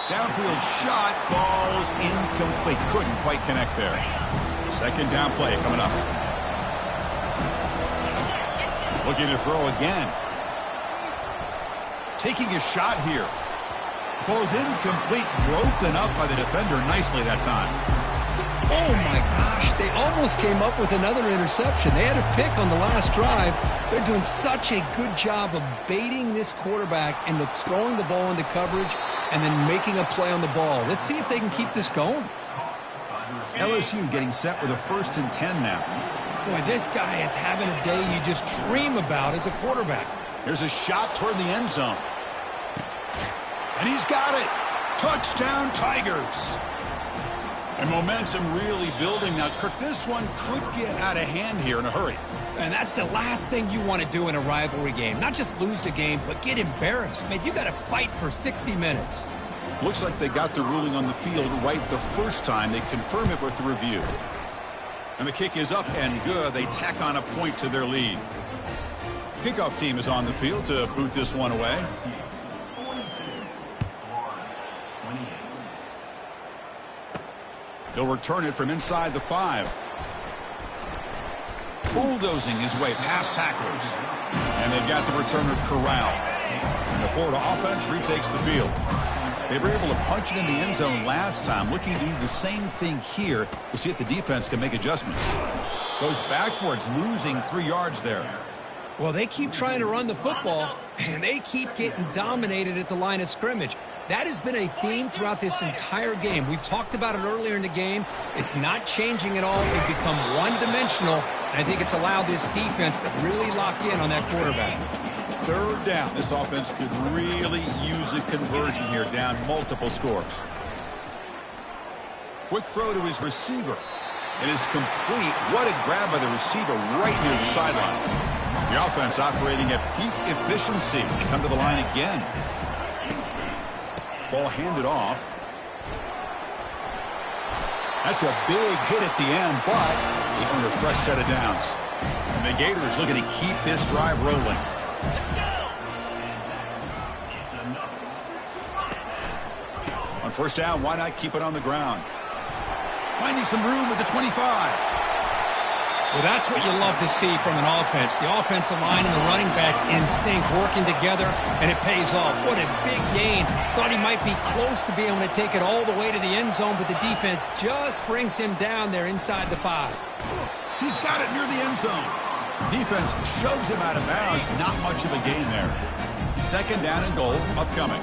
Downfield shot, falls incomplete. Couldn't quite connect there. 2nd down play coming up. Looking to throw again. Taking a shot here. Falls incomplete, broken up by the defender nicely that time. Oh, my gosh. They almost came up with another interception. They had a pick on the last drive. They're doing such a good job of baiting this quarterback into throwing the ball into coverage and then making a play on the ball. Let's see if they can keep this going. LSU getting set with a 1st and 10 now. Boy, this guy is having a day you just dream about as a quarterback. Here's a shot toward the end zone. And he's got it. Touchdown, Tigers. And momentum really building now. Kirk, this one could get out of hand here in a hurry. And that's the last thing you want to do in a rivalry game. Not just lose the game, but get embarrassed. Man, you got to fight for 60 minutes. Looks like they got the ruling on the field right the first time. They confirm it with the review. And the kick is up and good. They tack on a point to their lead. Kickoff team is on the field to boot this one away. He'll return it from inside the 5. Bulldozing his way past tacklers. And they've got the returner corralled. And the Florida offense retakes the field. They were able to punch it in the end zone last time. Looking to do the same thing here. We'll see if the defense can make adjustments. Goes backwards, losing 3 yards there. Well, they keep trying to run the football, and they keep getting dominated at the line of scrimmage. That has been a theme throughout this entire game. We've talked about it earlier in the game. It's not changing at all. They've become one-dimensional, and I think it's allowed this defense to really lock in on that quarterback. 3rd down. This offense could really use a conversion here, down multiple scores. Quick throw to his receiver. It is complete. What a grab by the receiver right near the sideline. The offense operating at peak efficiency. They come to the line again. Ball handed off. That's a big hit at the end, but they earned a fresh set of downs. And the Gators looking to keep this drive rolling. On 1st down, why not keep it on the ground? Finding some room at the 25. Well, that's what you love to see from an offense. The offensive line and the running back in sync, working together, and it pays off. What a big gain. Thought he might be close to being able to take it all the way to the end zone, but the defense just brings him down there inside the 5. He's got it near the end zone. Defense shoves him out of bounds. Not much of a gain there. 2nd down and goal upcoming.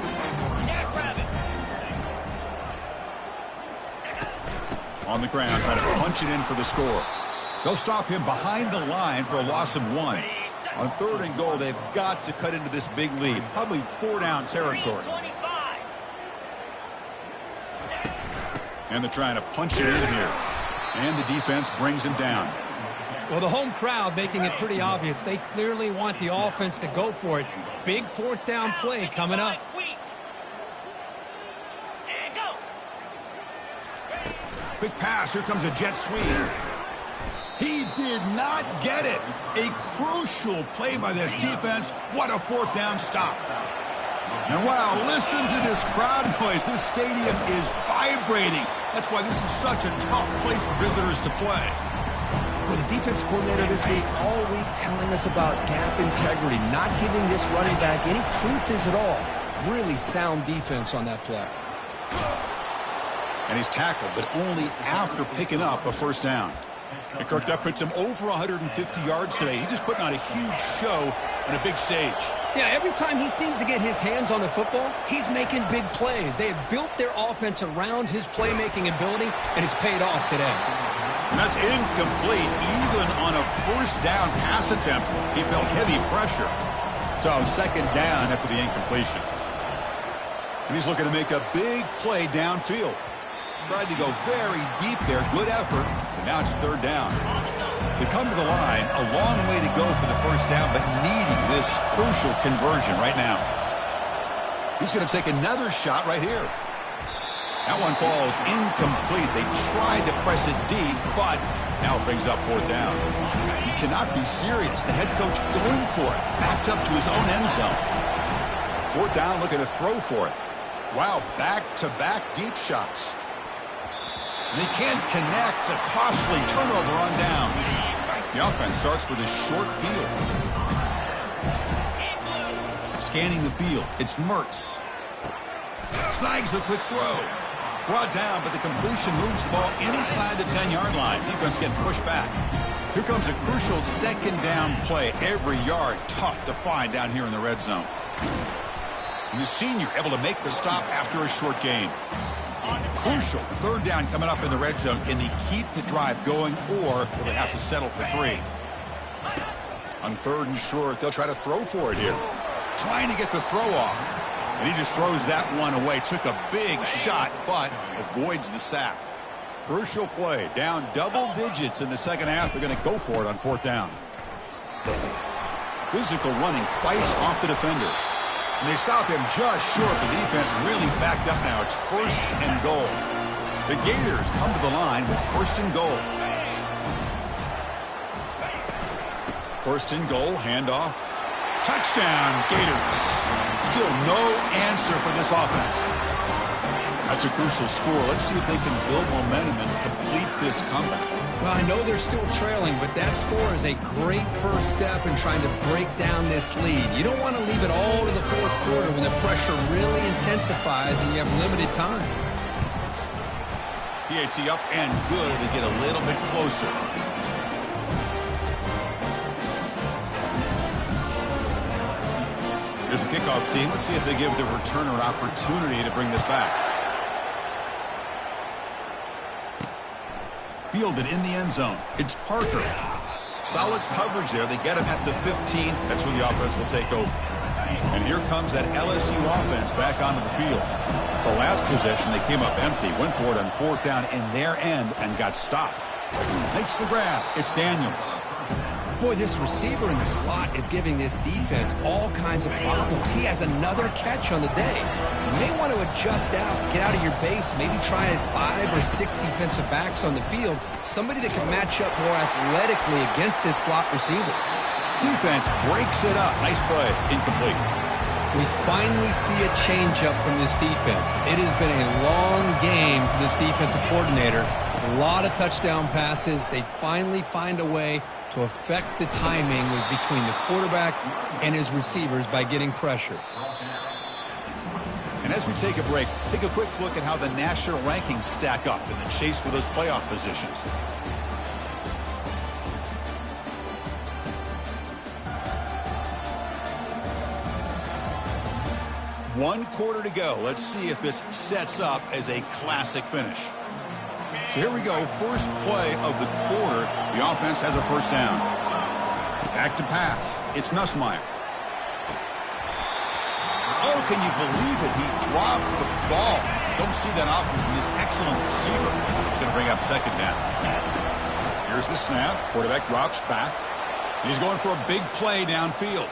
On the ground, trying to punch it in for the score. They'll stop him behind the line for a loss of 1. On 3rd and goal, they've got to cut into this big lead. Probably 4-down territory. And they're trying to punch it in here. And the defense brings him down. Well, the home crowd making it pretty obvious. They clearly want the offense to go for it. Big 4th down play coming up. Quick pass. Here comes a jet sweep. He did not get it. A crucial play by this defense. What a 4th down stop. And wow, listen to this crowd noise. This stadium is vibrating. That's why this is such a tough place for visitors to play. Well, the defense coordinator this week, all week telling us about gap integrity, not giving this running back any creases at all. Really sound defense on that play. And he's tackled, but only after picking up a 1st down. And Kirk, that puts him over 150 yards today. He's just putting on a huge show on a big stage. Yeah, every time he seems to get his hands on the football, he's making big plays. They have built their offense around his playmaking ability, and it's paid off today. And that's incomplete. Even on a 1st down pass attempt, he felt heavy pressure. So 2nd down after the incompletion. And he's looking to make a big play downfield. Tried to go very deep there. Good effort. But now it's 3rd down. They come to the line. A long way to go for the 1st down, but needing this crucial conversion right now. He's going to take another shot right here. That one falls incomplete. They tried to press it deep, but now it brings up 4th down. You cannot be serious. The head coach going for it. Backed up to his own end zone. 4th down, looking to throw for it. Wow, back-to-back deep shots. And they can't connect. A costly turnover on downs. The offense starts with a short field. scanning the field. It's Mertz. Snags the quick throw. Brought down, but the completion moves the ball inside the 10-yard line. Defense getting pushed back. Here comes a crucial second down play. Every yard tough to find down here in the red zone. And the senior able to make the stop after a short gain. Crucial third down coming up in the red zone. Can they keep the drive going, or will they have to settle for 3? On third and short, they'll try to throw for it here. Trying to get the throw off. And he just throws that one away. Took a big shot, but avoids the sack. Crucial play. Down double digits in the second half. They're going to go for it on fourth down. Physical running. Fights off the defender. And they stop him just short. The defense really backed up now. It's first and goal. The Gators come to the line with first and goal. First and goal, handoff. Touchdown, Gators. Still no answer for this offense. That's a crucial score. Let's see if they can build momentum and complete this comeback. Well, I know they're still trailing, but that score is a great first step in trying to break down this lead. You don't want to leave it all to the fourth quarter when the pressure really intensifies and you have limited time. PAT up and good to get a little bit closer. Here's a kickoff team. Let's see if they give the returner an opportunity to bring this back. Fielded in the end zone. It's Parker. Solid coverage there. They get him at the 15. That's where the offense will take over. And here comes that LSU offense back onto the field. The last possession, they came up empty. Went for it on fourth down in their end and got stopped. Makes the grab. It's Daniels. Boy, this receiver in the slot is giving this defense all kinds of problems. He has another catch on the day. You may want to adjust out, get out of your base, maybe try 5 or 6 defensive backs on the field, somebody that can match up more athletically against this slot receiver. Defense breaks it up. Nice play. Incomplete. We finally see a changeup from this defense. It has been a long game for this defensive coordinator. A lot of touchdown passes. They finally find a way to affect the timing between the quarterback and his receivers by getting pressure. And as we take a break, take a quick look at how the national rankings stack up in the chase for those playoff positions. One quarter to go. Let's see if this sets up as a classic finish. So here we go. First play of the quarter. The offense has a first down. Back to pass. It's Nussmeier. Oh, can you believe it? He dropped the ball. Don't see that often from this excellent receiver. He's going to bring up second down. Here's the snap. Quarterback drops back. He's going for a big play downfield.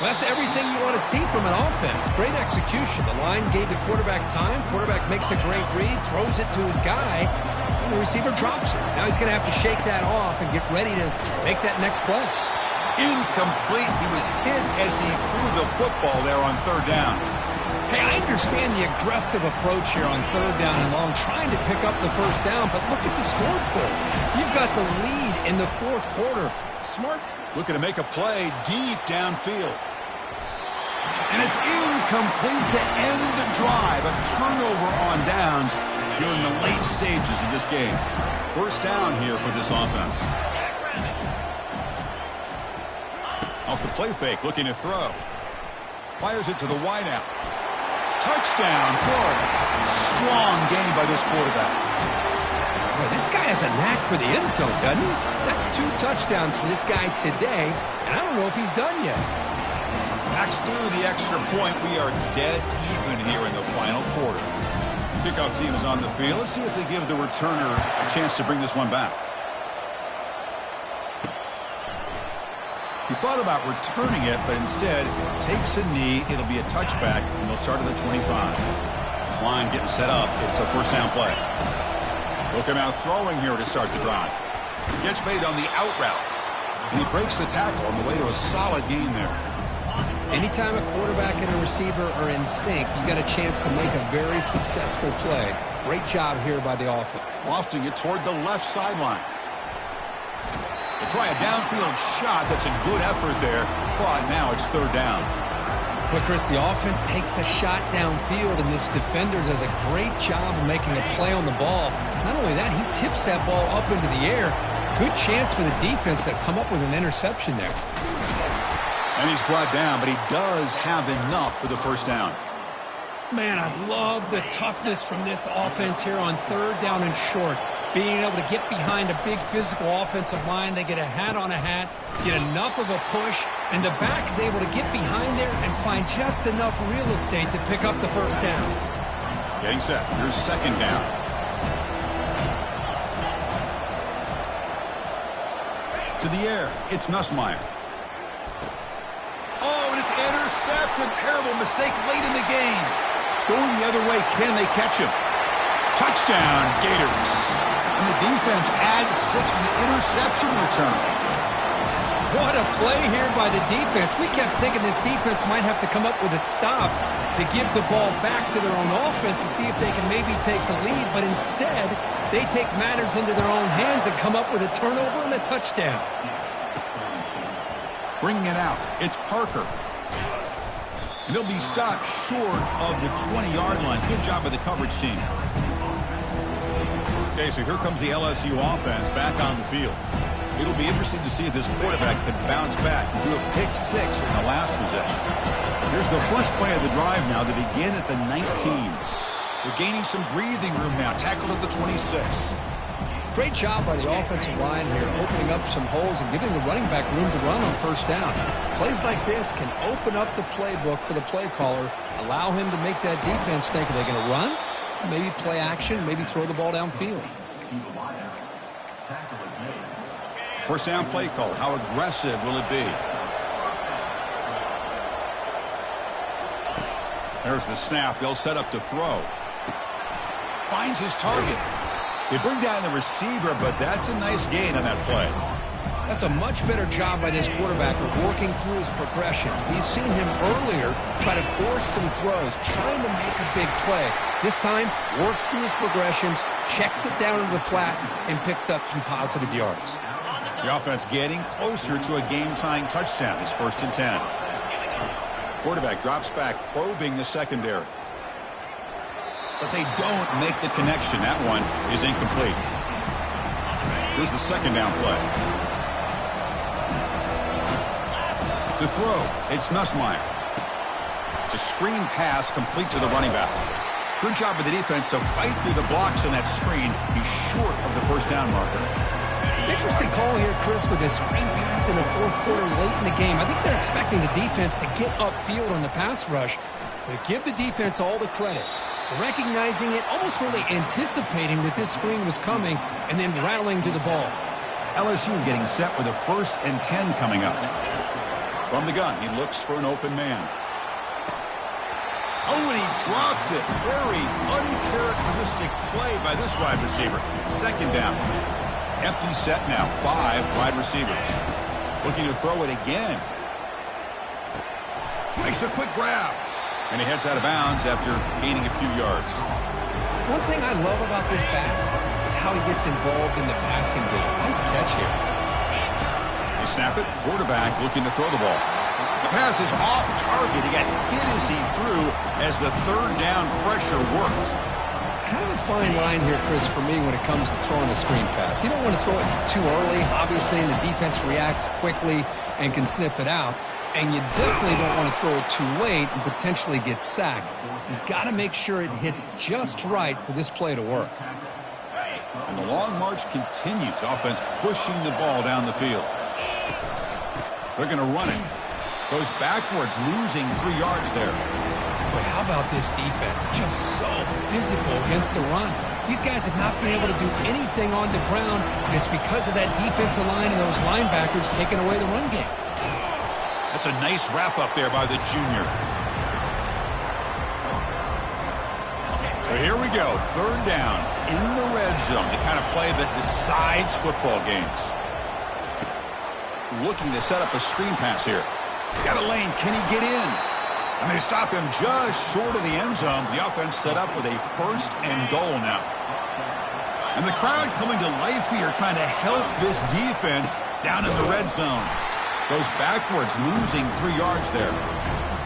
Well, that's everything you want to see from an offense. Great execution. The line gave the quarterback time. Quarterback makes a great read, throws it to his guy, and the receiver drops it. Now he's going to have to shake that off and get ready to make that next play. Incomplete. He was hit as he threw the football there on third down. Hey, I understand the aggressive approach here on third down and long, trying to pick up the first down, but look at the scoreboard. You've got the lead in the fourth quarter. Smart. Looking to make a play deep downfield. And it's incomplete to end the drive. A turnover on downs during the late stages of this game. First down here for this offense. Off the play fake, looking to throw. Fires it to the wideout. Touchdown, Florida. Strong game by this quarterback. Boy, this guy has a knack for the end zone, doesn't he? That's 2 touchdowns for this guy today, and I don't know if he's done yet. Backs through the extra point. We are dead even here in the final quarter. Kickoff team is on the field. Let's see if they give the returner a chance to bring this one back. He thought about returning it, but instead takes a knee. It'll be a touchback, and they'll start at the 25. This line getting set up. It's a first down play. Looking out throwing here to start the drive. Gets made on the out route. And he breaks the tackle on the way to a solid gain there. Anytime a quarterback and a receiver are in sync, you got a chance to make a very successful play. Great job here by the offense. Lofting it toward the left sideline. They try a downfield shot. That's a good effort there, but now it's third down. Well, Chris, the offense takes a shot downfield, and this defender does a great job of making a play on the ball. Not only that, he tips that ball up into the air. Good chance for the defense to come up with an interception there. And he's brought down, but he does have enough for the first down. Man, I love the toughness from this offense here on third down and short. Being able to get behind a big physical offensive line, they get a hat on a hat, get enough of a push, and the back is able to get behind there and find just enough real estate to pick up the first down. Getting set. Here's second down. To the air. It's Nussmeier. Oh, and it's intercepted. Terrible mistake late in the game. Going the other way. Can they catch him? Touchdown, Gators. And the defense adds 6 from the interception return. What a play here by the defense. We kept thinking this defense might have to come up with a stop to give the ball back to their own offense to see if they can maybe take the lead, but instead they take matters into their own hands and come up with a turnover and a touchdown. Bringing it out. It's Parker. And he'll be stopped short of the 20-yard line. Good job by the coverage team. Okay, so here comes the LSU offense back on the field. It'll be interesting to see if this quarterback can bounce back. He threw a pick 6 in the last possession. Here's the first play of the drive now. They begin at the 19. They're gaining some breathing room now. Tackled at the 26. Great job by the offensive line here, opening up some holes and giving the running back room to run on first down. Plays like this can open up the playbook for the play caller, allow him to make that defense think, are they going to run? Maybe play action, maybe throw the ball downfield. First down play call. How aggressive will it be? There's the snap. They'll set up to throw. Finds his target. They bring down the receiver, but that's a nice gain on that play. That's a much better job by this quarterback of working through his progressions. We've seen him earlier try to force some throws, trying to make a big play. This time, works through his progressions, checks it down into the flat, and picks up some positive yards. The offense getting closer to a game-tying touchdown. It's 1st and 10. Quarterback drops back, probing the secondary. But they don't make the connection. That one is incomplete. Here's the second down play. To throw, it's Nussmeier. It's a screen pass complete to the running back. Good job of the defense to fight through the blocks on that screen. He's short of the first down marker. Interesting call here, Chris, with this screen pass in the fourth quarter late in the game. I think they're expecting the defense to get upfield on the pass rush. But give the defense all the credit. Recognizing it, almost really anticipating that this screen was coming, and then rallying to the ball. LSU getting set with a 1st and 10 coming up. From the gun, he looks for an open man. Oh, and he dropped it. Very uncharacteristic play by this wide receiver. Second down. Empty set now. 5 wide receivers. Looking to throw it again. Makes a quick grab. And he heads out of bounds after gaining a few yards. One thing I love about this back is how he gets involved in the passing game. Nice catch here. They snap it. Quarterback looking to throw the ball. The pass is off target. He got hit as he threw as the third down pressure works. Kind of a fine line here, Chris, for me when it comes to throwing a screen pass. You don't want to throw it too early, obviously, and the defense reacts quickly and can sniff it out. And you definitely don't want to throw it too late and potentially get sacked. You've got to make sure it hits just right for this play to work. And the long march continues. Offense pushing the ball down the field. They're going to run it. Goes backwards, losing 3 yards there. Boy, how about this defense? Just so physical against the run. These guys have not been able to do anything on the ground. It's because of that defensive line and those linebackers taking away the run game. That's a nice wrap-up there by the junior. So here we go. Third down in the red zone. The kind of play that decides football games. Looking to set up a screen pass here. Got a lane. Can he get in? And they stop him just short of the end zone. The offense set up with a 1st and goal now. And the crowd coming to life here, trying to help this defense down in the red zone. Goes backwards, losing 3 yards there.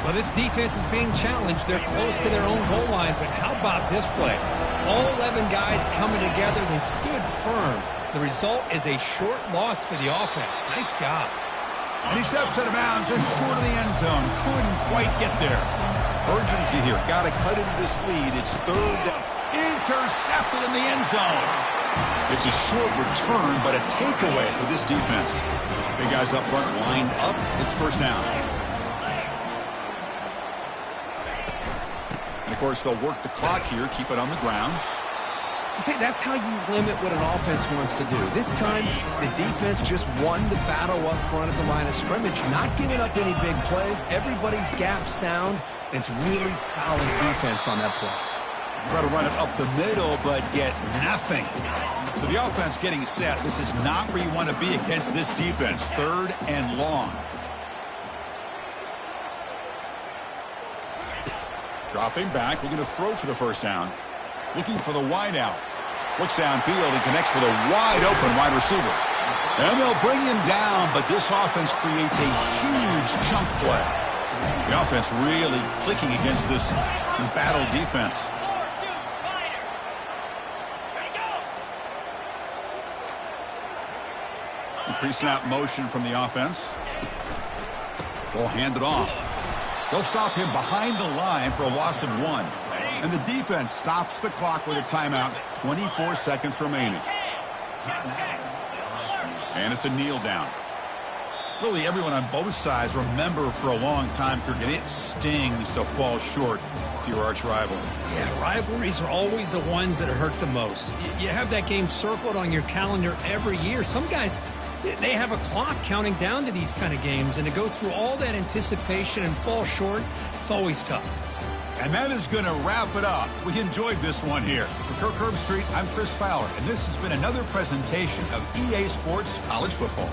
Well, this defense is being challenged. They're close to their own goal line, but how about this play? All 11 guys coming together. They stood firm. The result is a short loss for the offense. Nice job. And he steps out of bounds just short of the end zone. Couldn't quite get there. Urgency here. Got to cut into this lead. It's third down. Intercepted in the end zone. It's a short return, but a takeaway for this defense. Big guys up front lined up. It's first down. And, of course, they'll work the clock here, keep it on the ground. See, that's how you limit what an offense wants to do. This time, the defense just won the battle up front at the line of scrimmage, not giving up any big plays. Everybody's gap sound. It's really solid defense on that play. Try to run it up the middle, but get nothing. So the offense getting set. This is not where you want to be against this defense. Third and long. Dropping back, looking to throw for the first down. Looking for the wide out. Looks downfield and connects with a wide open wide receiver. And they'll bring him down, but this offense creates a huge chunk play. The offense really clicking against this battle defense. Pre-snap motion from the offense. They'll hand it off. They'll stop him behind the line for a loss of 1. And the defense stops the clock with a timeout. 24 seconds remaining. And it's a kneel down. Really, everyone on both sides remember for a long time period, it stings to fall short to your arch rival. Yeah, rivalries are always the ones that hurt the most. You have that game circled on your calendar every year. Some guys, they have a clock counting down to these kind of games, and to go through all that anticipation and fall short, it's always tough. And that is going to wrap it up. We enjoyed this one here. For Kirk Herbstreit, I'm Chris Fowler, and this has been another presentation of EA Sports College Football.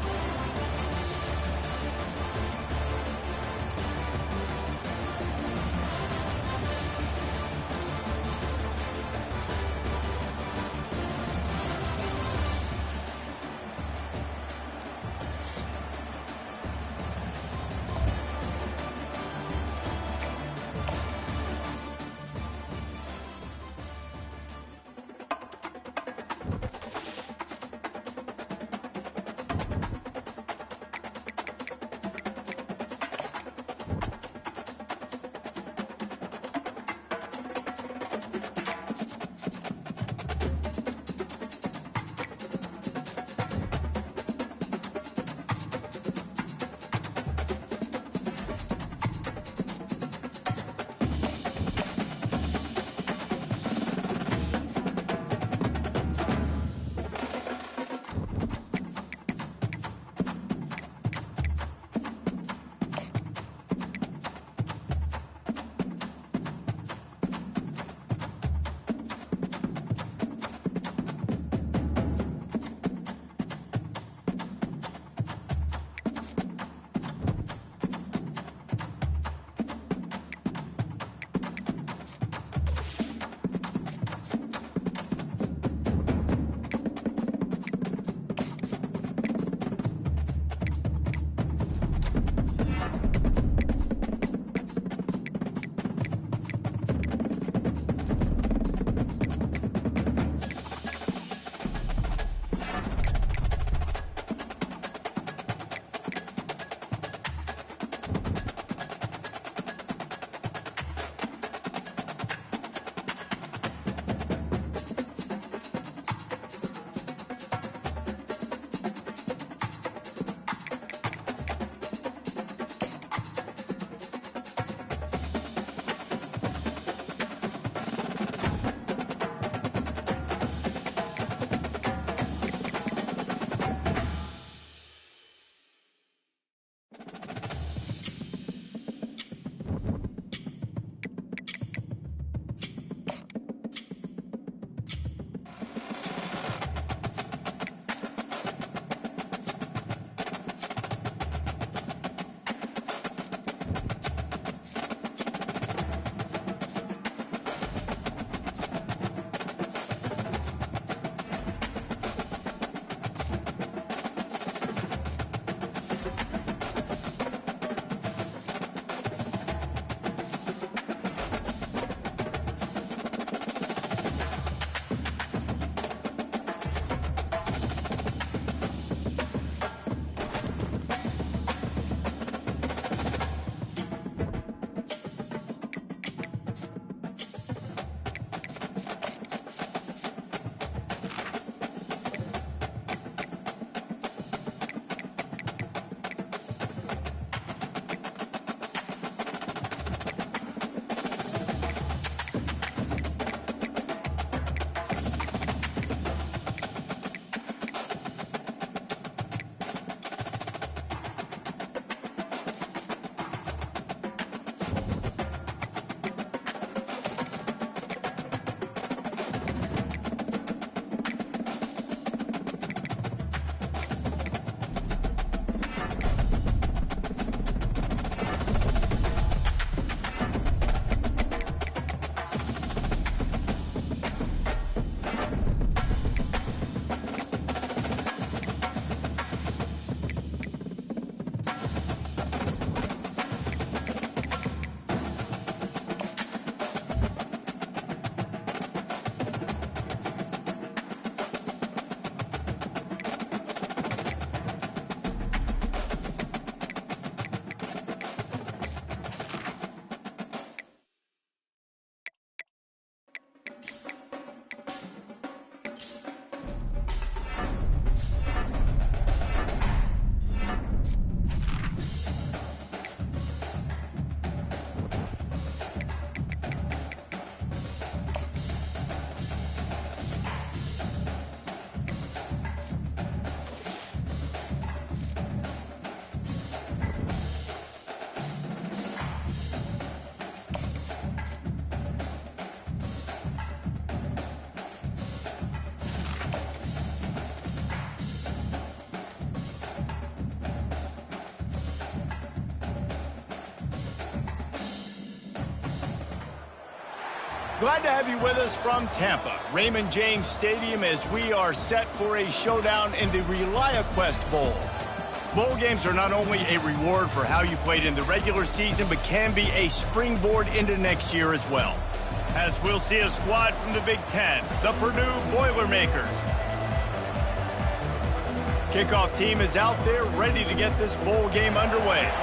Glad to have you with us from Tampa, Raymond James Stadium, as we are set for a showdown in the ReliaQuest Bowl. Bowl games are not only a reward for how you played in the regular season, but can be a springboard into next year as well. As we'll see a squad from the Big Ten, the Purdue Boilermakers. Kickoff team is out there ready to get this bowl game underway.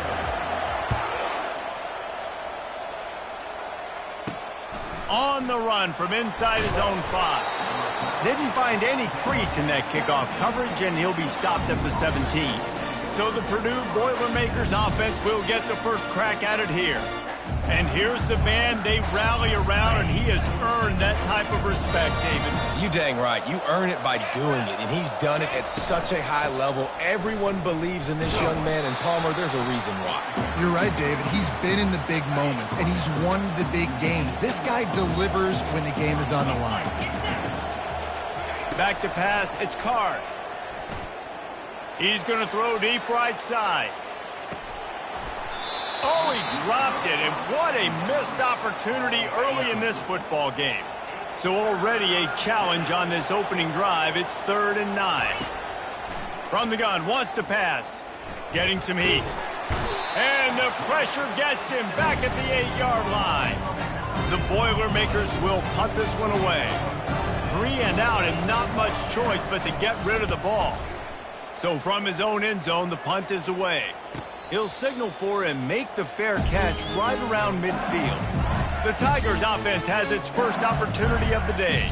On the run from inside his own 5. Didn't find any crease in that kickoff coverage, and he'll be stopped at the 17. So the Purdue Boilermakers offense will get the first crack at it here. And here's the man they rally around, and he has earned that type of respect, David. You dang right. You earn it by doing it, and he's done it at such a high level. Everyone believes in this young man, and Palmer, there's a reason why. You're right, David. He's been in the big moments, and he's won the big games. This guy delivers when the game is on the line. Back to pass, it's Card. He's going to throw deep right side. Oh, he dropped it, and what a missed opportunity early in this football game. So already a challenge on this opening drive. It's 3rd and 9. From the gun, wants to pass. Getting some heat. And the pressure gets him back at the 8-yard line. The Boilermakers will punt this one away. 3 and out, and not much choice but to get rid of the ball. So from his own end zone, the punt is away. He'll signal for and make the fair catch right around midfield. The Tigers offense has its first opportunity of the day.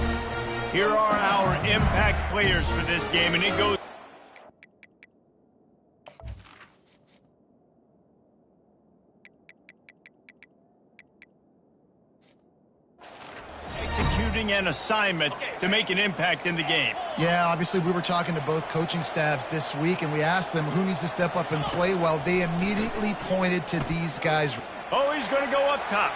Here are our impact players for this game, and it goes... executing an assignment to make an impact in the game. Yeah, obviously we were talking to both coaching staffs this week, and we asked them who needs to step up and play well. They immediately pointed to these guys. Oh, he's going to go up top.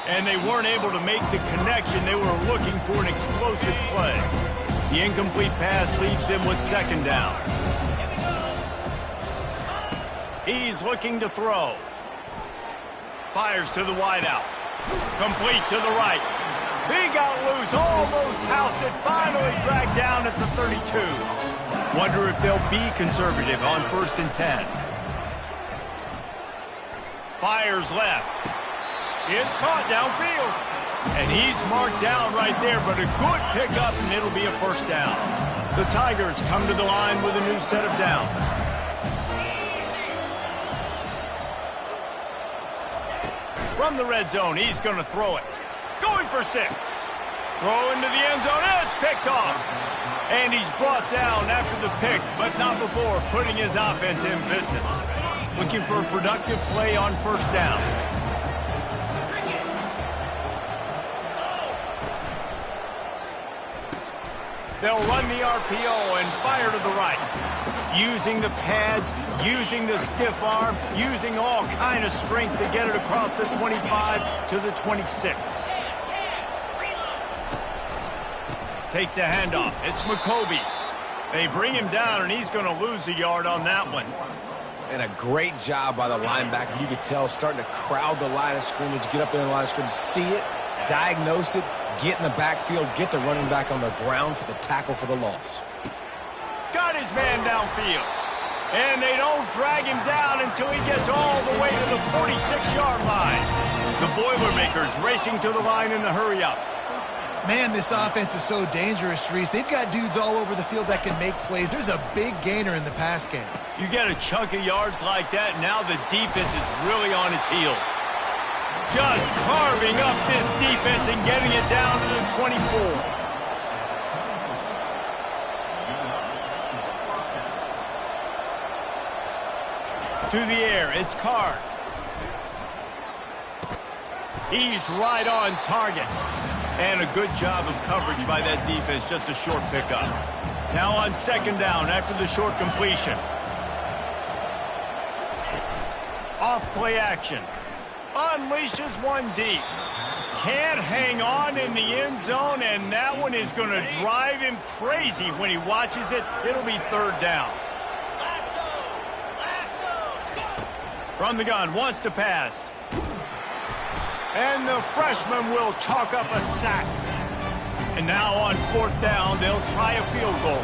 And they weren't able to make the connection. They were looking for an explosive play. The incomplete pass leaves them with 2nd down. He's looking to throw. Fires to the wideout. Complete to the right. He got loose, almost housed it, finally dragged down at the 32. Wonder if they'll be conservative on 1st and 10. Fires left. It's caught downfield. And he's marked down right there, but a good pickup, and it'll be a 1st down. The Tigers come to the line with a new set of downs. From the red zone, he's going to throw it. Going for 6. Throw into the end zone, and it's picked off. And he's brought down after the pick, but not before putting his offense in business. Looking for a productive play on 1st down. They'll run the RPO and fire to the right. Using the pads, using the stiff arm, using all kind of strength to get it across the 25 to the 26. Takes the handoff. It's McCoby. They bring him down, and he's going to lose a yard on that one. And a great job by the linebacker. You could tell starting to crowd the line of scrimmage, get up there in the line of scrimmage, see it, diagnose it, get in the backfield, get the running back on the ground for the tackle for the loss. Got his man downfield. And they don't drag him down until he gets all the way to the 46-yard line. The Boilermakers racing to the line in the hurry-up. Man, this offense is so dangerous, Reese. They've got dudes all over the field that can make plays. There's a big gainer in the pass game. You get a chunk of yards like that, now the defense is really on its heels. Just carving up this defense and getting it down to the 24. To the air, it's Card. He's right on target. And a good job of coverage by that defense, just a short pickup. Now on 2nd down after the short completion. Off play action. Unleashes one deep. Can't hang on in the end zone, and that one is going to drive him crazy when he watches it. It'll be 3rd down. From the gun, wants to pass. And the freshman will chalk up a sack. And now on 4th down, they'll try a field goal.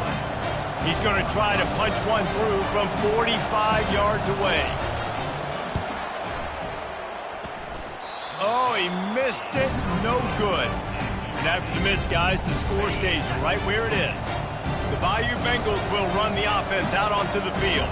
He's going to try to punch one through from 45 yards away. Oh, he missed it. No good. And after the miss, guys, the score stays right where it is. The Bayou Bengals will run the offense out onto the field.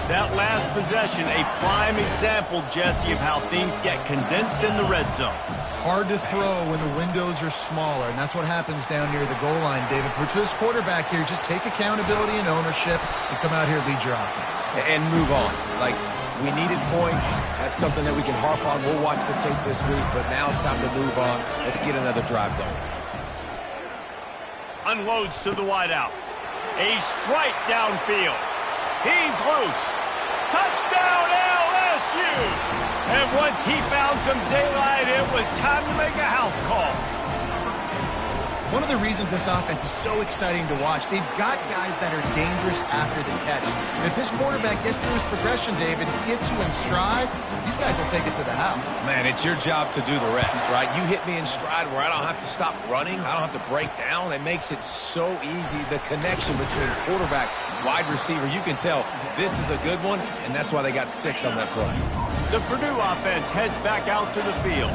That last possession, a prime example, Jesse, of how things get condensed in the red zone. Hard to throw when the windows are smaller, and that's what happens down near the goal line, David. But for this quarterback here, just take accountability and ownership and come out here and lead your offense. And move on. Like, we needed points. That's something that we can harp on. We'll watch the tape this week, but now it's time to move on. Let's get another drive going. Unloads to the wideout. A strike downfield. He's loose. Touchdown, LSU! And once he found some daylight, it was time to make a house call. One of the reasons this offense is so exciting to watch, they've got guys that are dangerous after the catch. And if this quarterback gets through his progression, David, gets you in stride, these guys will take it to the house. Man, it's your job to do the rest, right? You hit me in stride where I don't have to stop running. I don't have to break down. It makes it so easy. The connection between quarterback, wide receiver, you can tell this is a good one, and that's why they got 6 on that play. The Purdue offense heads back out to the field.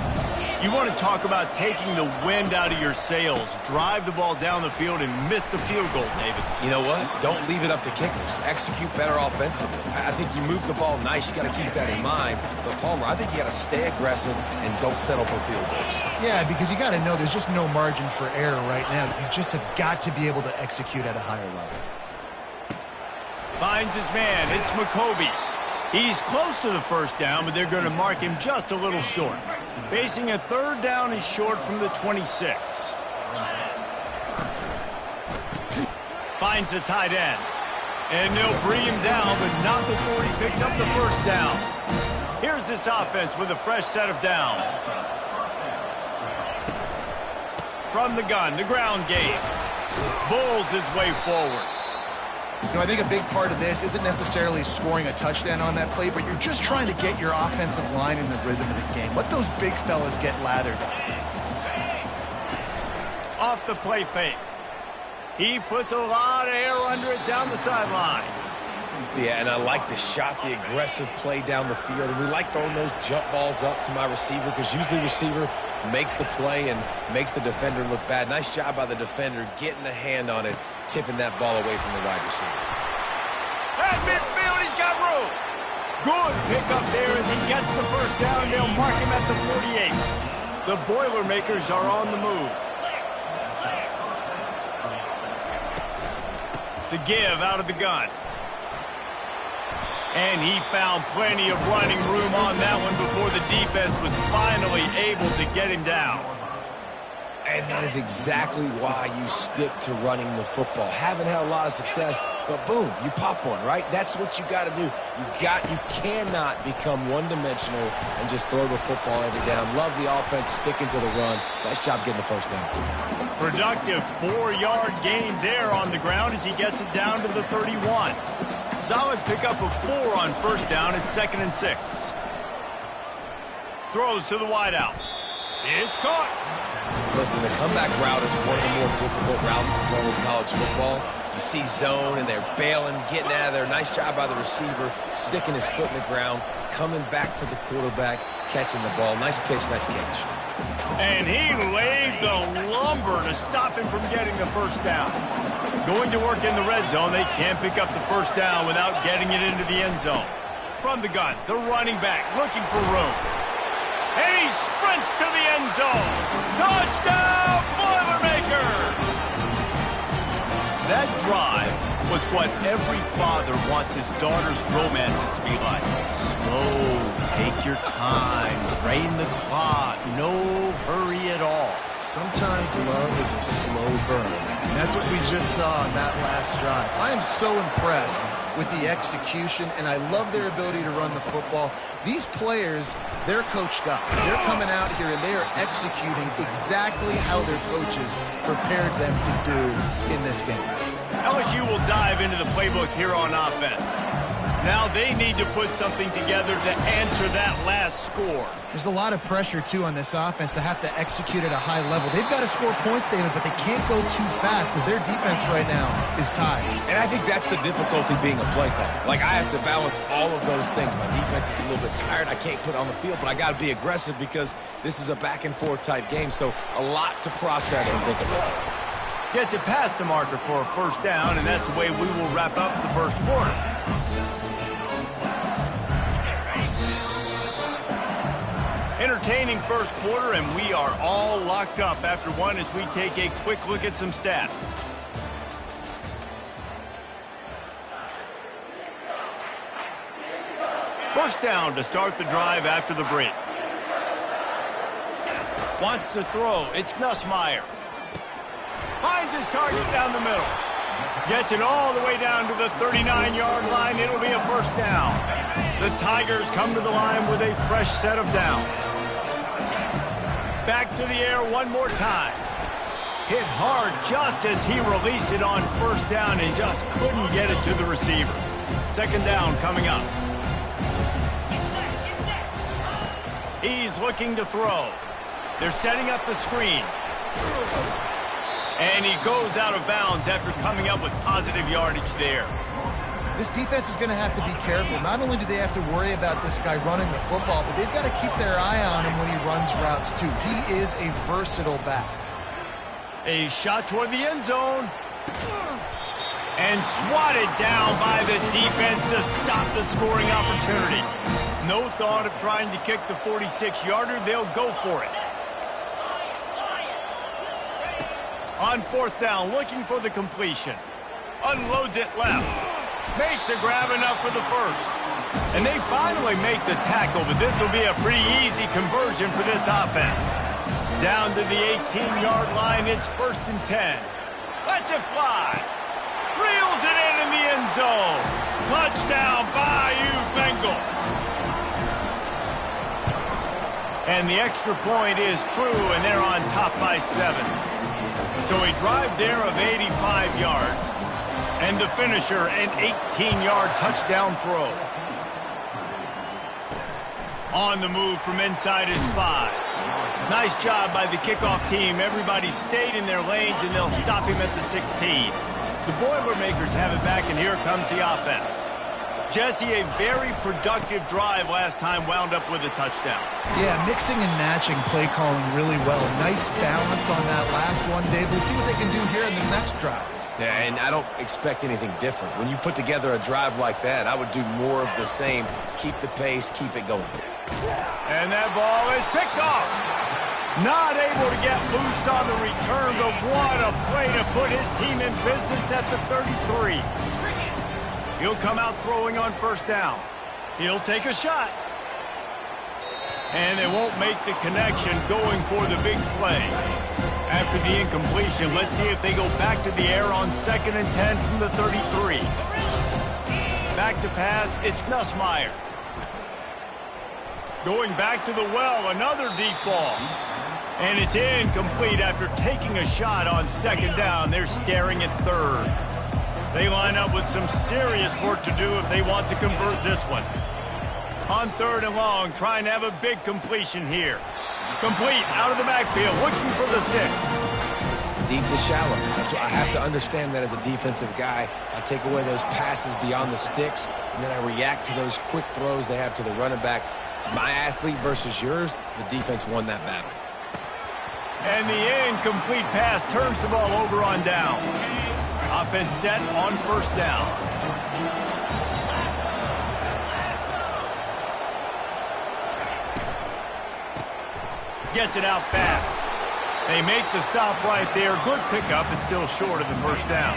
You want to talk about taking the wind out of your sails. Drive the ball down the field and miss the field goal, David. You know what? Don't leave it up to kickers. Execute better offensively. I think you move the ball nice. You got to keep that in mind. But, Palmer, I think you got to stay aggressive and don't settle for field goals. Yeah, because you got to know there's just no margin for error right now. You just have got to be able to execute at a higher level. Finds his man. It's McCoby. He's close to the first down, but they're going to mark him just a little short. Facing a 3rd down and short from the 26. Finds the tight end. And they'll bring him down, but not before he picks up the first down. Here's this offense with a fresh set of downs. From the gun, the ground game. Bulls his way forward. You know, I think a big part of this isn't necessarily scoring a touchdown on that play, but you're just trying to get your offensive line in the rhythm of the game. Let those big fellas get lathered up. Off the play fake. He puts a lot of air under it down the sideline. Yeah, and I like the shot, the aggressive play down the field. And we like throwing those jump balls up to my receiver because usually the receiver makes the play and makes the defender look bad. Nice job by the defender getting a hand on it, tipping that ball away from the wide receiver. At midfield, he's got room. Good pickup there as he gets the first down. They'll mark him at the 48. The Boilermakers are on the move. The give out of the gun. And he found plenty of running room on that one before the defense was finally able to get him down. And that is exactly why you stick to running the football. Haven't had a lot of success, but boom, you pop one, right? That's what you got to do. You cannot become one-dimensional and just throw the football every down. Love the offense, sticking to the run. Nice job getting the first down. Productive 4-yard gain there on the ground as he gets it down to the 31. Solid pickup of 4 on first down. It's 2nd and 6. Throws to the wideout. It's caught. Listen, the comeback route is one of the more difficult routes to throw in college football. You see zone, and they're bailing, getting out of there. Nice job by the receiver, sticking his foot in the ground, coming back to the quarterback, catching the ball. Nice pitch, nice catch. And he laid the lumber to stop him from getting the first down. Going to work in the red zone, they can't pick up the first down without getting it into the end zone. From the gun, the running back looking for room. And he sprints to the end zone. Touchdown, Boilermakers! That drive was what every father wants his daughter's romances to be like. Slow, take your time, drain the clock, no hurry at all. Sometimes love is a slow burn. And that's what we just saw on that last drive. I am so impressed with the execution, and I love their ability to run the football. These players, they're coached up. They're coming out here, and they are executing exactly how their coaches prepared them to do in this game. LSU will dive into the playbook here on offense. Now they need to put something together to answer that last score. There's a lot of pressure, too, on this offense to have to execute at a high level. They've got to score points, David, but they can't go too fast because their defense right now is tied. And I think that's the difficulty being a play caller. Like, I have to balance all of those things. My defense is a little bit tired. I can't put it on the field, but I got to be aggressive because this is a back-and-forth type game, so a lot to process and think about. Gets it past the marker for a first down, and that's the way we will wrap up the first quarter. Entertaining first quarter, and we are all locked up after one as we take a quick look at some stats. First down to start the drive after the break. Wants to throw. It's Nussmeier. Finds his target down the middle. Gets it all the way down to the 39-yard line. It'll be a first down. The Tigers come to the line with a fresh set of downs. Back to the air one more time. Hit hard just as he released it on first down and just couldn't get it to the receiver. Second down coming up. He's looking to throw. They're setting up the screen. And he goes out of bounds after coming up with positive yardage there. This defense is going to have to be careful. Not only do they have to worry about this guy running the football, but they've got to keep their eye on him when he runs routes too. He is a versatile back. A shot toward the end zone. And swatted down by the defense to stop the scoring opportunity. No thought of trying to kick the 46-yarder. They'll go for it. On fourth down, looking for the completion. Unloads it left. Makes a grab enough for the first. And they finally make the tackle, but this will be a pretty easy conversion for this offense. Down to the 18-yard line, it's 1st and 10. Lets it fly. Reels it in the end zone. Touchdown, Bayou Bengals. And the extra point is true, and they're on top by 7. So a drive there of 85 yards. And the finisher, an 18-yard touchdown throw. On the move from inside his 5. Nice job by the kickoff team. Everybody stayed in their lanes, and they'll stop him at the 16. The Boilermakers have it back, and here comes the offense. Jesse, a very productive drive last time, wound up with a touchdown. Yeah, mixing and matching play calling really well. Nice balance on that last one, Dave. Let's see what they can do here in this next drive. Yeah, and I don't expect anything different. When you put together a drive like that, I would do more of the same. Keep the pace, keep it going. And that ball is picked off. Not able to get loose on the return, but what a play to put his team in business at the 33. He'll come out throwing on first down. He'll take a shot. And they won't make the connection going for the big play. After the incompletion, let's see if they go back to the air on 2nd and 10 from the 33. Back to pass, it's Nussmeier. Going back to the well, another deep ball. And it's incomplete after taking a shot on 2nd down. They're staring at 3rd. They line up with some serious work to do if they want to convert this one. On 3rd and long, trying to have a big completion here. Complete out of the backfield, looking for the sticks. Deep to shallow. That's what I have to understand that as a defensive guy. I take away those passes beyond the sticks, and then I react to those quick throws they have to the running back. It's my athlete versus yours. The defense won that battle. And the incomplete pass turns the ball over on downs. Offense set on first down. Gets it out fast. They make the stop right there. Good pickup. It's still short of the first down.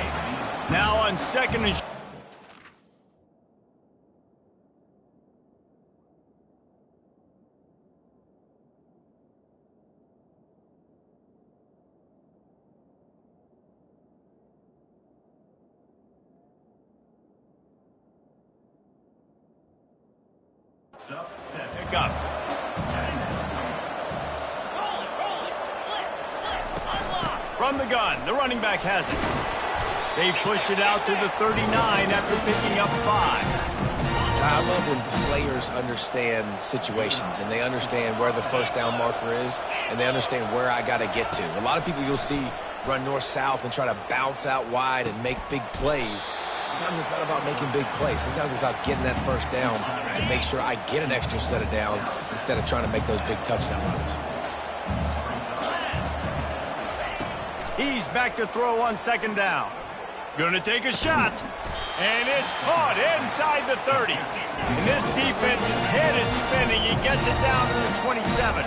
Now on 2nd and pick up. From the gun, the running back has it. They pushed it out to the 39 after picking up 5. I love when players understand situations and they understand where the first down marker is and they understand where I got to get to. A lot of people you'll see run north-south and try to bounce out wide and make big plays. Sometimes it's not about making big plays. Sometimes it's about getting that first down to make sure I get an extra set of downs instead of trying to make those big touchdown runs. He's back to throw on second down. Gonna take a shot. And it's caught inside the 30. And this defense's head is spinning. He gets it down to the 27.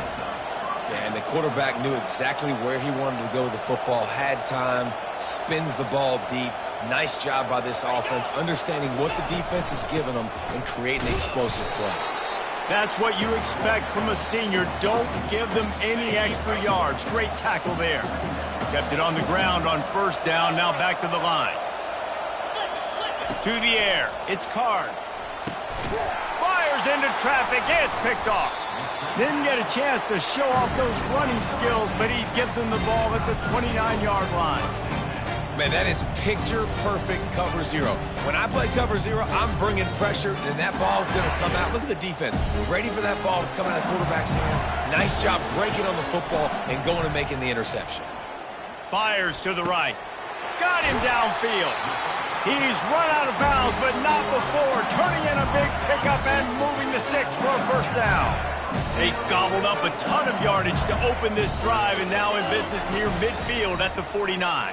Yeah, and the quarterback knew exactly where he wanted to go with the football, had time, spins the ball deep. Nice job by this offense, understanding what the defense is giving them and creating an explosive play. That's what you expect from a senior. Don't give them any extra yards. Great tackle there. Kept it on the ground on first down, now back to the line. To the air, it's Card. Fires into traffic, it's picked off. Didn't get a chance to show off those running skills, but he gives him the ball at the 29-yard line. Man, that is picture-perfect cover zero. When I play cover zero, I'm bringing pressure, and that ball's going to come out. Look at the defense. Ready for that ball to come out of the quarterback's hand. Nice job breaking on the football and going and making the interception. Fires to the right. Got him downfield. He's run out of bounds, but not before. Turning in a big pickup and moving the sticks for a first down. They gobbled up a ton of yardage to open this drive, and now in business near midfield at the 49.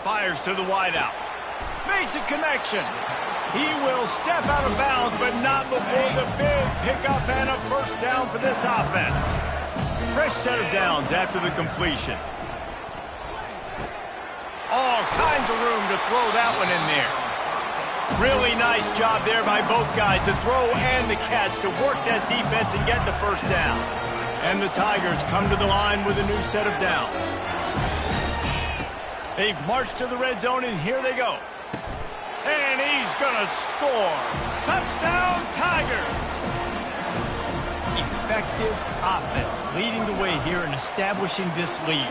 Fires to the wideout. Makes a connection. He will step out of bounds, but not before the big pickup and a first down for this offense. Fresh set of downs after the completion. All kinds of room to throw that one in there. Really nice job there by both guys to throw and the catch to work that defense and get the first down. And the Tigers come to the line with a new set of downs. They've marched to the red zone, and here they go. And he's going to score. Touchdown, Tigers! Effective offense leading the way here and establishing this lead.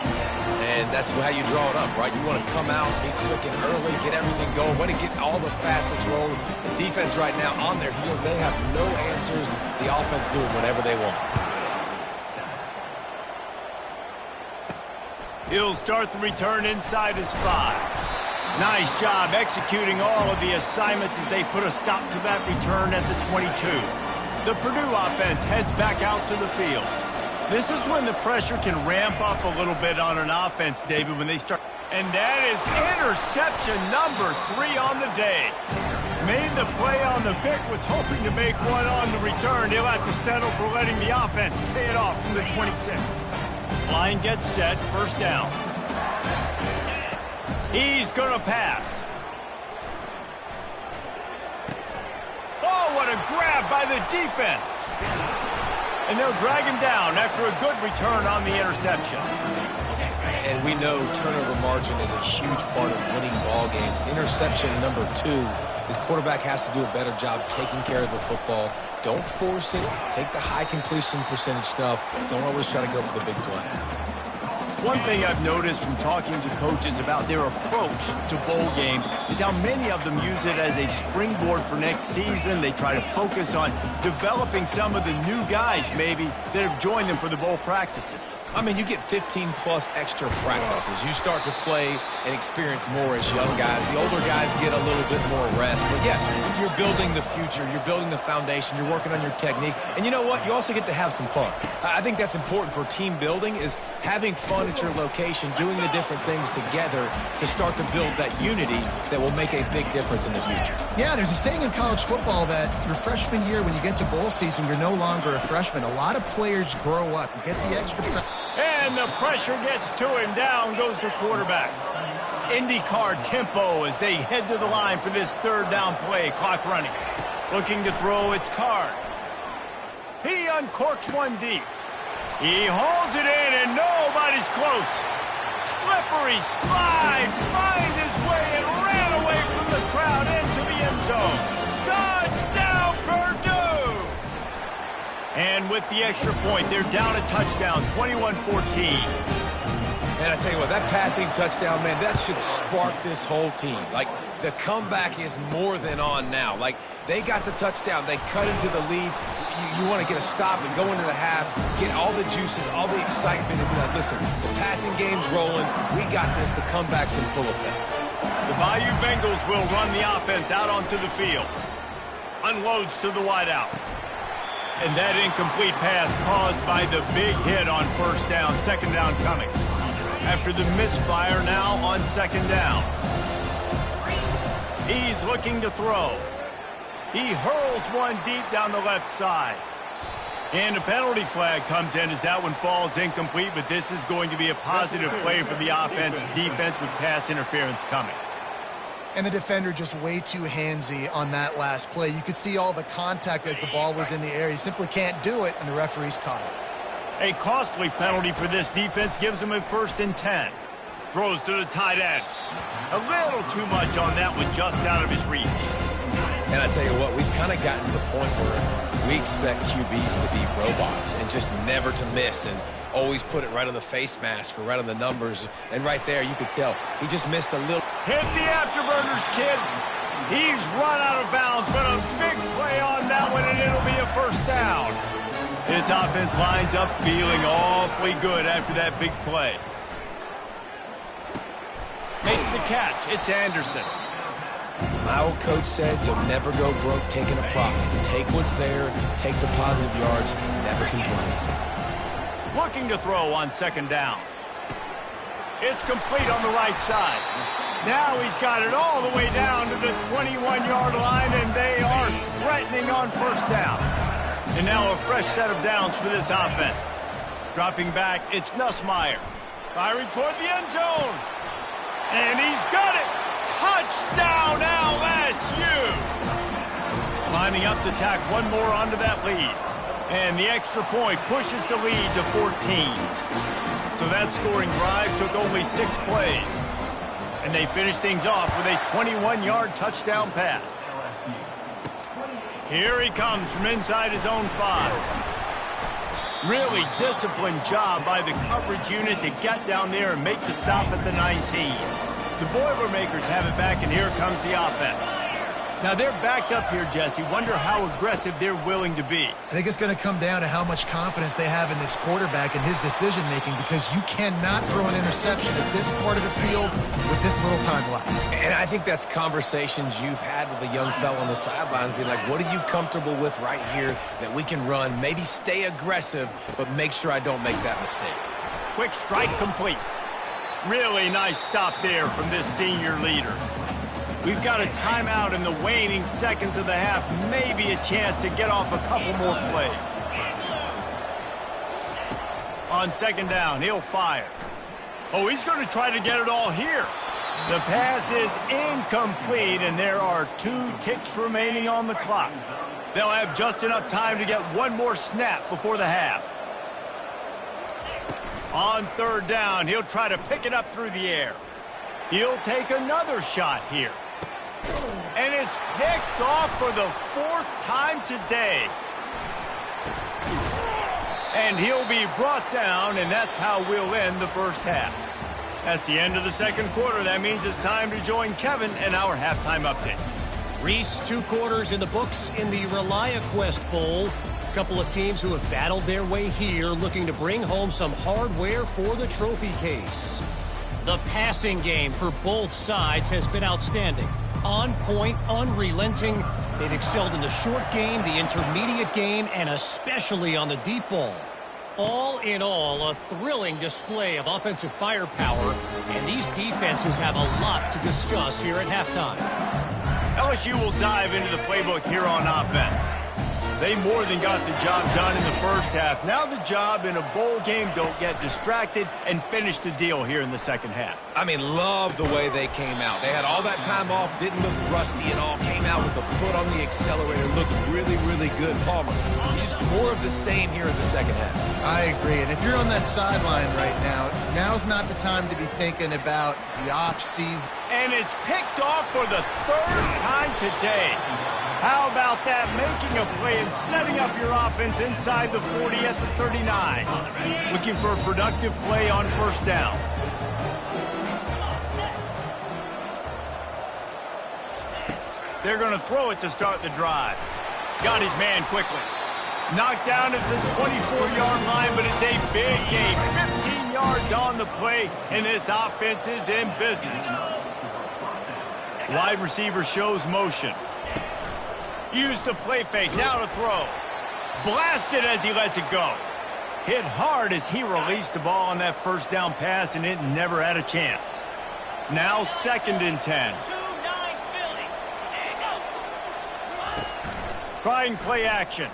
And that's how you draw it up, right? You want to come out, be clicking early, get everything going, want to get all the facets rolling. The defense right now on their heels, they have no answers. The offense doing whatever they want. He'll start the return inside his 5. Nice job executing all of the assignments as they put a stop to that return at the 22. The Purdue offense heads back out to the field. This is when the pressure can ramp up a little bit on an offense, David, when they start. And that is interception number 3 on the day. Made the play on the pick, was hoping to make one on the return. He'll have to settle for letting the offense pay it off from the 26. Line gets set, first down. He's going to pass. Oh, what a grab by the defense. And they'll drag him down after a good return on the interception. And we know turnover margin is a huge part of winning ball games. Interception number 2. His quarterback has to do a better job taking care of the football. Don't force it. Take the high completion percentage stuff. Don't always try to go for the big play. One thing I've noticed from talking to coaches about their approach to bowl games is how many of them use it as a springboard for next season. They try to focus on developing some of the new guys, maybe, that have joined them for the bowl practices. I mean, you get 15-plus extra practices. You start to play and experience more as young guys. The older guys get a little bit more rest. But, yeah, you're building the future. You're building the foundation. You're working on your technique. And you know what? You also get to have some fun. I think that's important for team building is having fun at your location, doing the different things together to start to build that unity that will make a big difference in the future. Yeah, there's a saying in college football that your freshman year, when you get to bowl season, you're no longer a freshman. A lot of players grow up. You get the extra practice. And the pressure gets to him. Down goes the quarterback. IndyCar tempo as they head to the line for this third down play. Clock running. Looking to throw, it's Card. He uncorks one deep. He hauls it in, and nobody's close. Slippery slide, find his way, and ran away from the crowd into the end zone. Touchdown, Purdue! And with the extra point, they're down a touchdown, 21-14. Man, I tell you what, that passing touchdown, man, that should spark this whole team. Like, the comeback is more than on now. Like, they got the touchdown. They cut into the lead. You want to get a stop and go into the half, get all the juices, all the excitement, and be like, listen, the passing game's rolling. We got this. The comeback's in full effect. The Bayou Bengals will run the offense out onto the field. Unloads to the wideout. And that incomplete pass caused by the big hit on first down. Second down coming. After the misfire now on second down. He's looking to throw. He hurls one deep down the left side. And a penalty flag comes in as that one falls incomplete, but this is going to be a positive play for the offense. Defense with pass interference coming. And the defender just way too handsy on that last play. You could see all the contact as the ball was in the air. He simply can't do it, and the referee's caught it. A costly penalty for this defense gives him a 1st and 10. Throws to the tight end. A little too much on that one, just out of his reach. And I tell you what, we've kind of gotten to the point where we expect QBs to be robots and just never to miss and always put it right on the face mask or right on the numbers. And right there, you could tell he just missed a little. Hit the afterburners, kid. He's run out of bounds, but a big play on that one, and it'll be a first down. This offense lines up feeling awfully good after that big play. Makes the catch. It's Anderson. My old coach said you'll never go broke taking a profit. Take what's there, take the positive yards, and never complain. Looking to throw on second down. It's complete on the right side. Now he's got it all the way down to the 21-yard line, and they are threatening on first down. And now a fresh set of downs for this offense. Dropping back, it's Nussmeier. Firing toward the end zone. And he's got it. Touchdown, LSU. Lining up to tack one more onto that lead. And the extra point pushes the lead to 14. So that scoring drive took only 6 plays. And they finish things off with a 21-yard touchdown pass. Here he comes from inside his own 5. Really disciplined job by the coverage unit to get down there and make the stop at the 19. The Boilermakers have it back, and here comes the offense. Now they're backed up here, Jesse. Wonder how aggressive they're willing to be. I think it's going to come down to how much confidence they have in this quarterback and his decision-making, because you cannot throw an interception at this part of the field with this little time left. And I think that's conversations you've had with a young fella on the sidelines, being like, what are you comfortable with right here that we can run? Maybe stay aggressive, but make sure I don't make that mistake. Quick strike complete. Really nice stop there from this senior leader. We've got a timeout in the waning seconds of the half. Maybe a chance to get off a couple more plays. On second down, he'll fire. Oh, he's going to try to get it all here. The pass is incomplete, and there are 2 ticks remaining on the clock. They'll have just enough time to get one more snap before the half. On third down, he'll try to pick it up through the air. He'll take another shot here. And it's picked off for the 4th time today. And he'll be brought down, and that's how we'll end the first half. That's the end of the second quarter. That means it's time to join Kevin and our halftime update. Reese, 2 quarters in the books in the ReliaQuest Bowl. A couple of teams who have battled their way here, looking to bring home some hardware for the trophy case. The passing game for both sides has been outstanding. On point, unrelenting. They've excelled in the short game, the intermediate game, and especially on the deep ball. All in all, a thrilling display of offensive firepower, and these defenses have a lot to discuss here at halftime. LSU will dive into the playbook here on offense. They more than got the job done in the first half. Now the job in a bowl game, don't get distracted and finish the deal here in the second half. I mean, love the way they came out. They had all that time off, didn't look rusty at all, came out with the foot on the accelerator, looked really, really good. Palmer, just more of the same here in the second half. I agree, and if you're on that sideline right now, now's not the time to be thinking about the off-season. And it's picked off for the 3rd time today. How about that? Making a play and setting up your offense inside the 40 at the 39. Looking for a productive play on first down. They're going to throw it to start the drive. Got his man quickly. Knocked down at the 24-yard line, but it's a big gain. 15 yards on the play, and this offense is in business. Wide receiver shows motion. Use the play fake, now to throw. Blasted as he lets it go. Hit hard as he released the ball on that first down pass, and it never had a chance. Now 2nd and 10. Trying play action.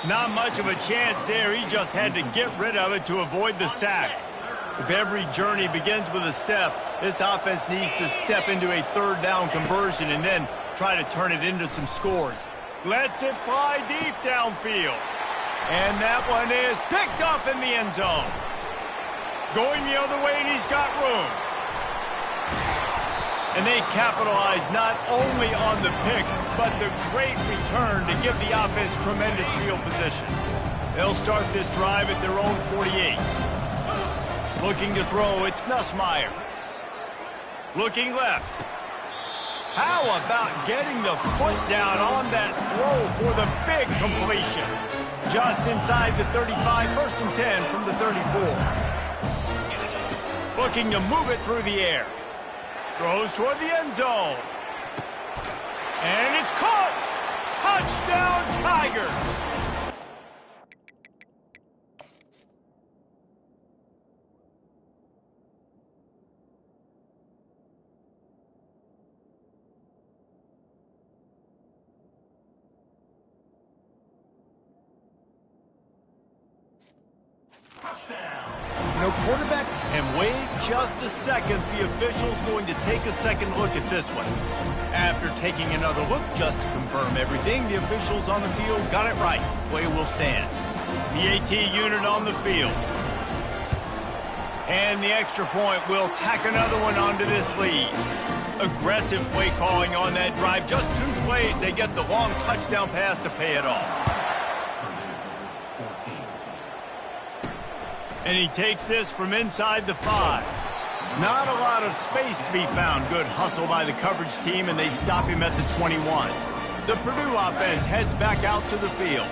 Not much of a chance there. He just had to get rid of it to avoid the sack. If every journey begins with a step, this offense needs to step into a 3rd down conversion and then try to turn it into some scores. Lets it fly deep downfield. And that one is picked off in the end zone. Going the other way, and he's got room. And they capitalize not only on the pick, but the great return to give the offense tremendous field position. They'll start this drive at their own 48. Looking to throw, it's Nussmeier. Looking left. How about getting the foot down on that throw for the big completion? Just inside the 35, 1st and 10 from the 34. Looking to move it through the air. Throws toward the end zone. And it's caught! Touchdown, Tigers! No quarterback. And wait just a second. The official's going to take a second look at this one. After taking another look just to confirm everything, the officials on the field got it right. Play will stand. The AT unit on the field. And the extra point will tack another one onto this lead. Aggressive play calling on that drive. Just 2 plays, they get the long touchdown pass to pay it off. And he takes this from inside the 5. Not a lot of space to be found. Good hustle by the coverage team, and they stop him at the 21. The Purdue offense heads back out to the field.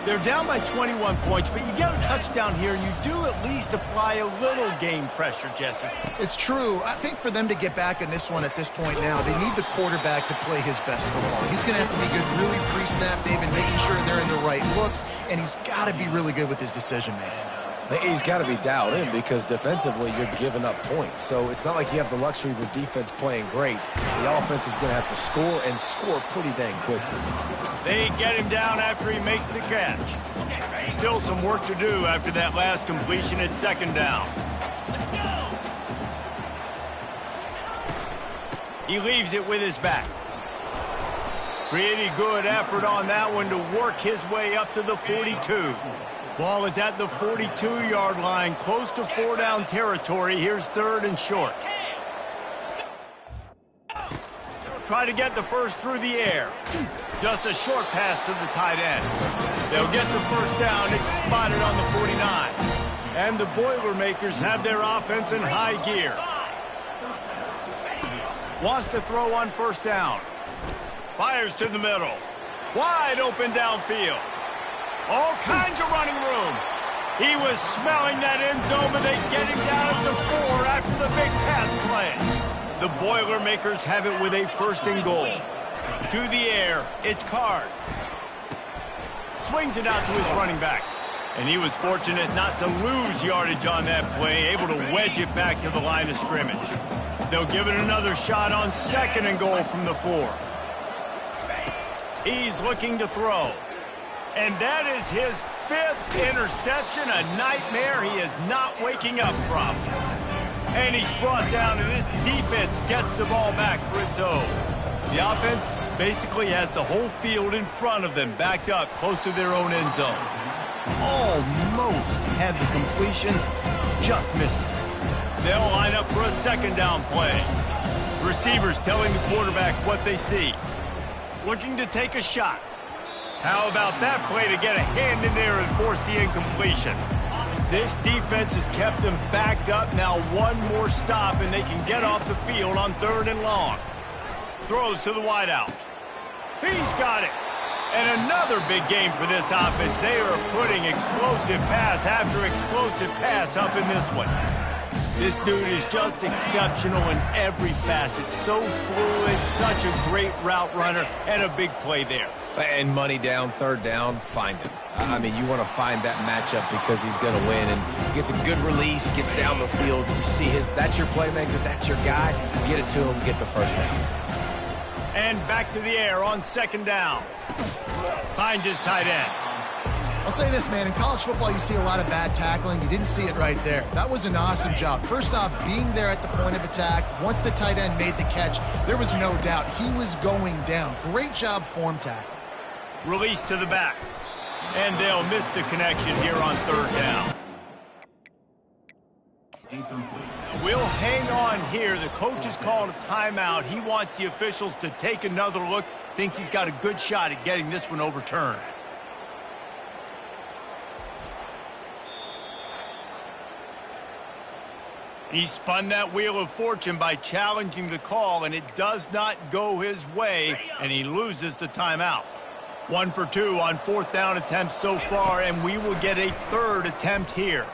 They're down by 21 points, but you get a touchdown here, and you do at least apply a little game pressure, Jesse. It's true. I think for them to get back in this one at this point now, they need the quarterback to play his best football. He's going to have to be good really pre-snap, David, making sure they're in the right looks, and he's got to be really good with his decision-making. He's got to be dialed in because defensively you're giving up points. So it's not like you have the luxury of a defense playing great. The offense is going to have to score and score pretty dang quickly. They get him down after he makes the catch. Still some work to do after that last completion at 2nd down. He leaves it with his back. Pretty good effort on that one to work his way up to the 42. Ball is at the 42-yard line, close to 4-down territory. Here's 3rd and short. Try to get the first through the air. Just a short pass to the tight end. They'll get the first down. It's spotted on the 49. And the Boilermakers have their offense in high gear. Wants to throw on 1st down. Fires to the middle. Wide open downfield. All kinds of running room. He was smelling that end zone, but they get him down at the 4 after the big pass play. The Boilermakers have it with a 1st and goal. To the air, it's Card. Swings it out to his running back. And he was fortunate not to lose yardage on that play, able to wedge it back to the line of scrimmage. They'll give it another shot on 2nd and goal from the 4. He's looking to throw. And that is his 5th interception, a nightmare he is not waking up from. And he's brought down, and this defense gets the ball back for its own. The offense basically has the whole field in front of them, backed up close to their own end zone. Almost had the completion, just missed it. They'll line up for a 2nd down play. Receivers telling the quarterback what they see. Looking to take a shot. How about that play to get a hand in there and force the incompletion? This defense has kept them backed up. Now one more stop, and they can get off the field on 3rd and long. throws to the wideout. He's got it. And another big game for this offense. They are putting explosive pass after explosive pass up in this one. This dude is just exceptional in every facet. So fluid, such a great route runner, and a big play there. And money down, third down, find him. I mean, you want to find that matchup because he's going to win. And gets a good release, gets down the field. You see that's your playmaker, that's your guy. Get it to him, get the first down. And back to the air on second down. Finds his tight end. I'll say this, man. In college football, you see a lot of bad tackling. You didn't see it right there. That was an awesome job. First off, being there at the point of attack. Once the tight end made the catch, there was no doubt he was going down. Great job form tackle. Release to the back. And they'll miss the connection here on third down. We'll hang on here. The coach has called a timeout. He wants the officials to take another look. Thinks he's got a good shot at getting this one overturned. He spun that wheel of fortune by challenging the call, and it does not go his way, and he loses the timeout. 1 for 2 on fourth down attempts so far, and we will get a third attempt here.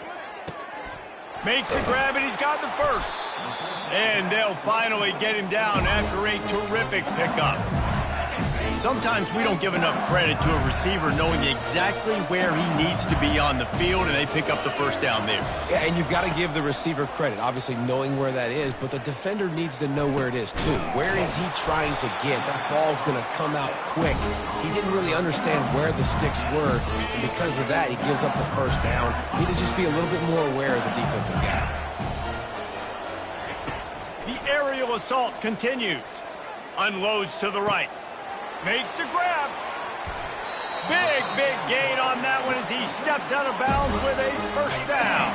Makes the grab, and he's got the first. And they'll finally get him down after a terrific pickup. Sometimes we don't give enough credit to a receiver knowing exactly where he needs to be on the field, and they pick up the first down there. Yeah, and you've got to give the receiver credit, obviously knowing where that is, but the defender needs to know where it is too. Where is he trying to get? That ball's going to come out quick. He didn't really understand where the sticks were, and because of that, he gives up the first down. He need to just be a little bit more aware as a defensive guy. The aerial assault continues. Unloads to the right. Makes the grab. Big gain on that one as he steps out of bounds with a first down.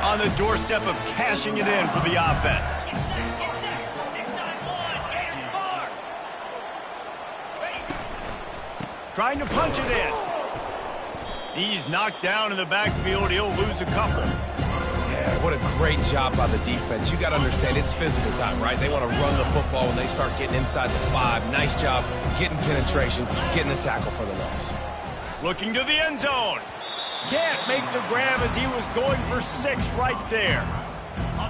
On the doorstep of cashing it in for the offense. Trying to punch it in. He's knocked down in the backfield. He'll lose a couple. Yeah, what a great job by the defense. You got to understand, it's physical time, right? They want to run the football when they start getting inside the 5. Nice job getting penetration, getting the tackle for the loss. Looking to the end zone. Can't make the grab as he was going for 6 right there.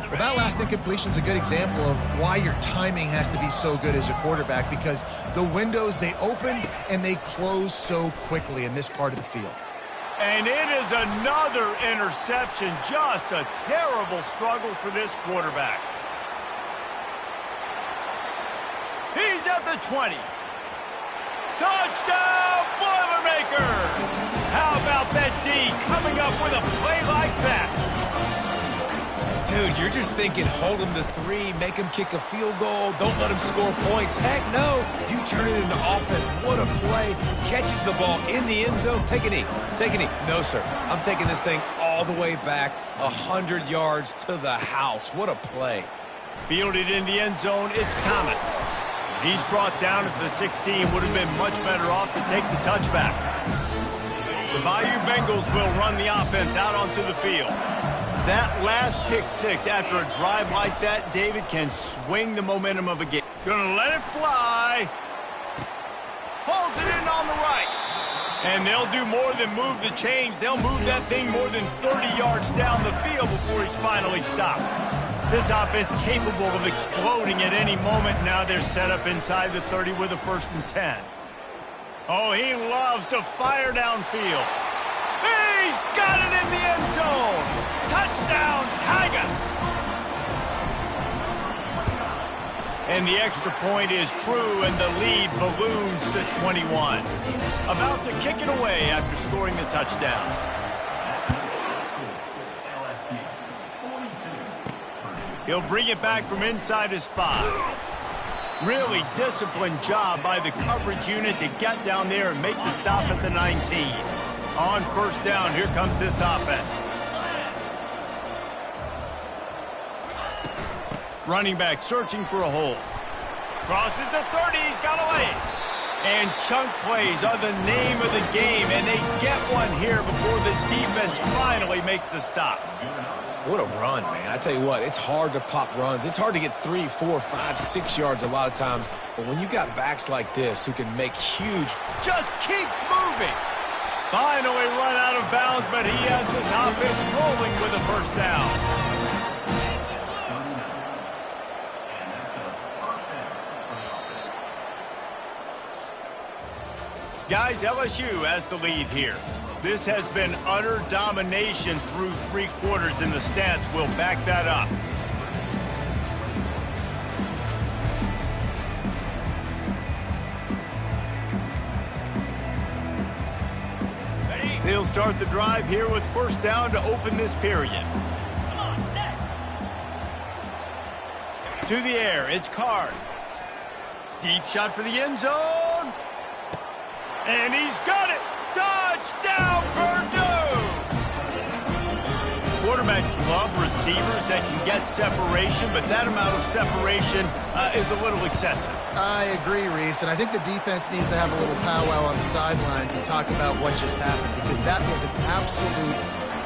Well, that last incompletion is a good example of why your timing has to be so good as a quarterback, because the windows, they open and they close so quickly in this part of the field. And it is another interception. Just a terrible struggle for this quarterback. He's at the 20. Touchdown, Boilermakers! How about that D coming up with a play like that? Dude, you're just thinking, hold him to 3, make him kick a field goal, don't let him score points. Heck no, you turn it into offense. What a play. Catches the ball in the end zone. Take a knee. Take a knee. No, sir. I'm taking this thing all the way back 100 yards to the house. What a play. Fielded in the end zone, it's Thomas. He's brought down at the 16. Would have been much better off to take the touchback. The Bayou Bengals will run the offense out onto the field. That last pick 6 after a drive like that, David, can swing the momentum of a game. Gonna let it fly. Pulls it in on the right. And they'll do more than move the chains. They'll move that thing more than 30 yards down the field before he's finally stopped. This offense capable of exploding at any moment. Now they're set up inside the 30 with a 1st and 10. Oh, he loves to fire downfield. He's got it in the end zone. Touchdown, Tigers. And the extra point is true, and the lead balloons to 21. About to kick it away after scoring the touchdown. He'll bring it back from inside his 5. Really disciplined job by the coverage unit to get down there and make the stop at the 19. On first down, here comes this offense. Running back searching for a hole. Crosses the 30, he's got away. And chunk plays are the name of the game, and they get one here before the defense finally makes the stop. What a run, man. I tell you what, it's hard to pop runs. It's hard to get 3, 4, 5, 6 yards a lot of times. But when you got backs like this who can make huge... Just keeps moving. Finally run out of bounds, but he has this offense rolling with a first down. Guys, LSU has the lead here. This has been utter domination through 3 quarters, and the stats will back that up. They'll start the drive here with first down to open this period. Come on, set. To the air, it's Card. Deep shot for the end zone. And he's got it. Touchdown, Purdue! Quarterbacks love receivers that can get separation, but that amount of separation is a little excessive. I agree, Reese, and I think the defense needs to have a little powwow on the sidelines and talk about what just happened, because that was an absolute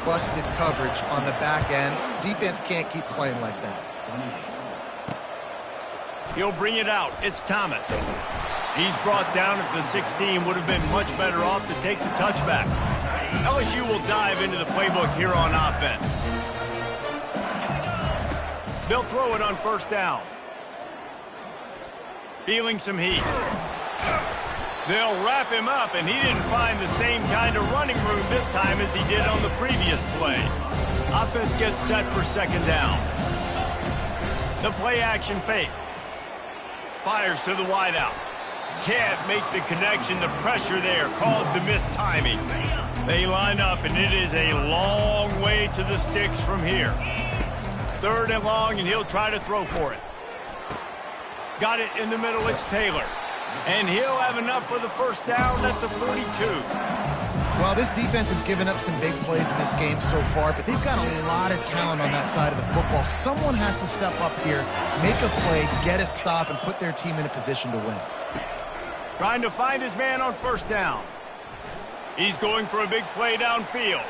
busted coverage on the back end. Defense can't keep playing like that. He'll bring it out. It's Thomas. He's brought down at the 16. Would have been much better off to take the touchback. LSU will dive into the playbook here on offense. They'll throw it on first down. Feeling some heat. They'll wrap him up, and he didn't find the same kind of running room this time as he did on the previous play. Offense gets set for second down. The play action fake. Fires to the wideout. Can't make the connection. The pressure there caused the missed timing. They line up, and it is a long way to the sticks from here. 3rd and long, and he'll try to throw for it. Got it in the middle. It's Taylor. And he'll have enough for the first down at the 42. Well, this defense has given up some big plays in this game so far, but they've got a lot of talent on that side of the football. Someone has to step up here, make a play, get a stop, and put their team in a position to win. Trying to find his man on first down. He's going for a big play downfield.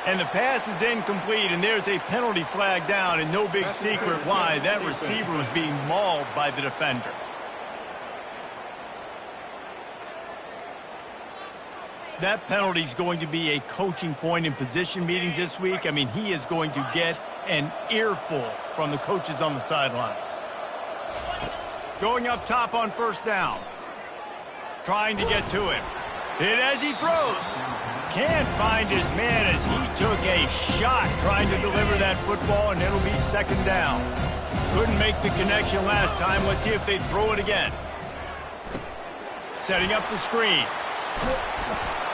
And the pass is incomplete, and there's a penalty flag down, and no big secret why. That receiver was being mauled by the defender. That penalty is going to be a coaching point in position meetings this week. I mean, he is going to get an earful from the coaches on the sidelines. Going up top on first down. Trying to get to him. Hit as he throws. Can't find his man as he took a shot trying to deliver that football, and it'll be second down. Couldn't make the connection last time. Let's see if they throw it again. Setting up the screen.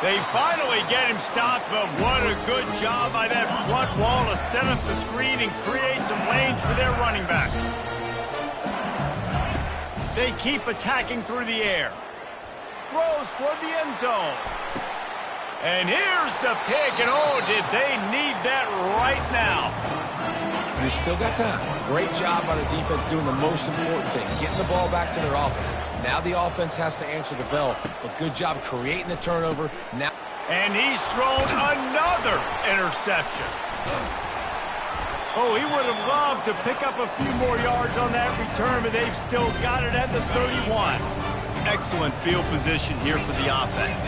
They finally get him stopped, but what a good job by that front wall to set up the screen and create some lanes for their running back. They keep attacking through the air. Throws toward the end zone. And here's the pick, and oh, did they need that right now. We still got time. Great job by the defense doing the most important thing, getting the ball back to their offense. Now the offense has to answer the bell, but good job creating the turnover. Now, and he's thrown another interception. Oh, he would have loved to pick up a few more yards on that return, but they've still got it at the 31. Excellent field position here for the offense.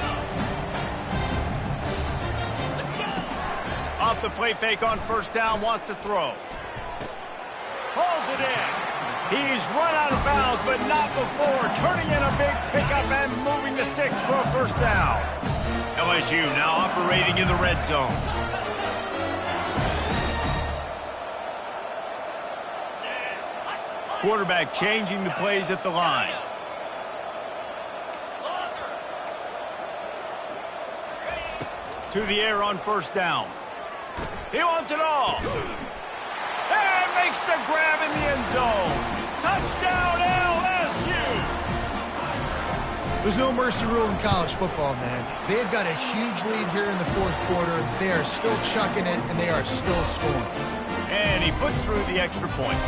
Off the play fake on first down, wants to throw. Hauls it in. He's run out of bounds, but not before. Turning in a big pickup and moving the sticks for a first down. LSU now operating in the red zone. Quarterback changing the plays at the line. To the air on first down. He wants it all. And makes the grab in the end zone. Touchdown, LSU. There's no mercy rule in college football, man. They've got a huge lead here in the 4th quarter. They are still chucking it, and they are still scoring. And he puts through the extra point.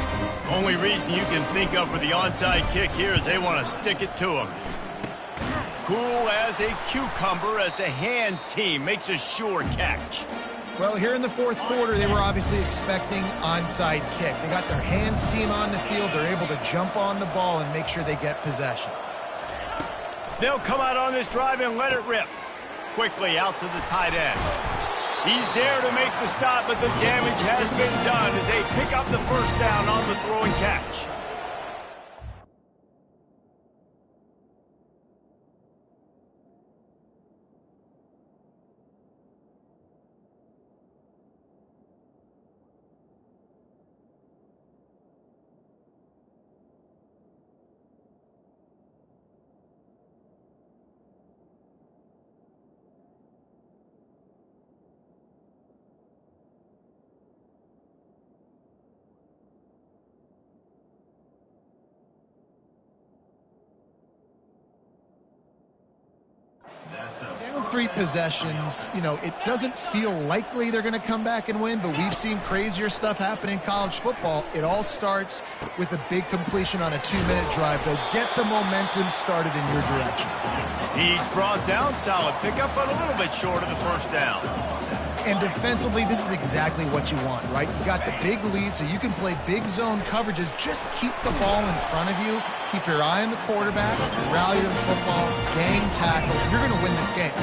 Only reason you can think of for the onside kick here is they want to stick it to him. Cool as a cucumber as the hands team makes a sure catch. Well, here in the fourth quarter, they were obviously expecting onside kick. They got their hands team on the field. They're able to jump on the ball and make sure they get possession. They'll come out on this drive and let it rip. Quickly out to the tight end. He's there to make the stop, but the damage has been done as they pick up the first down on the throw and catch. Down 3 possessions, you know, it doesn't feel likely they're going to come back and win, but we've seen crazier stuff happen in college football. It all starts with a big completion on a 2-minute drive. They'll get the momentum started in your direction. He's brought down, solid pickup, but a little bit short of the first down. And defensively, this is exactly what you want, right? You got the big lead, so you can play big zone coverages. Just keep the ball in front of you. Keep your eye on the quarterback. Rally to the football. Gang tackle. You're going to win this game.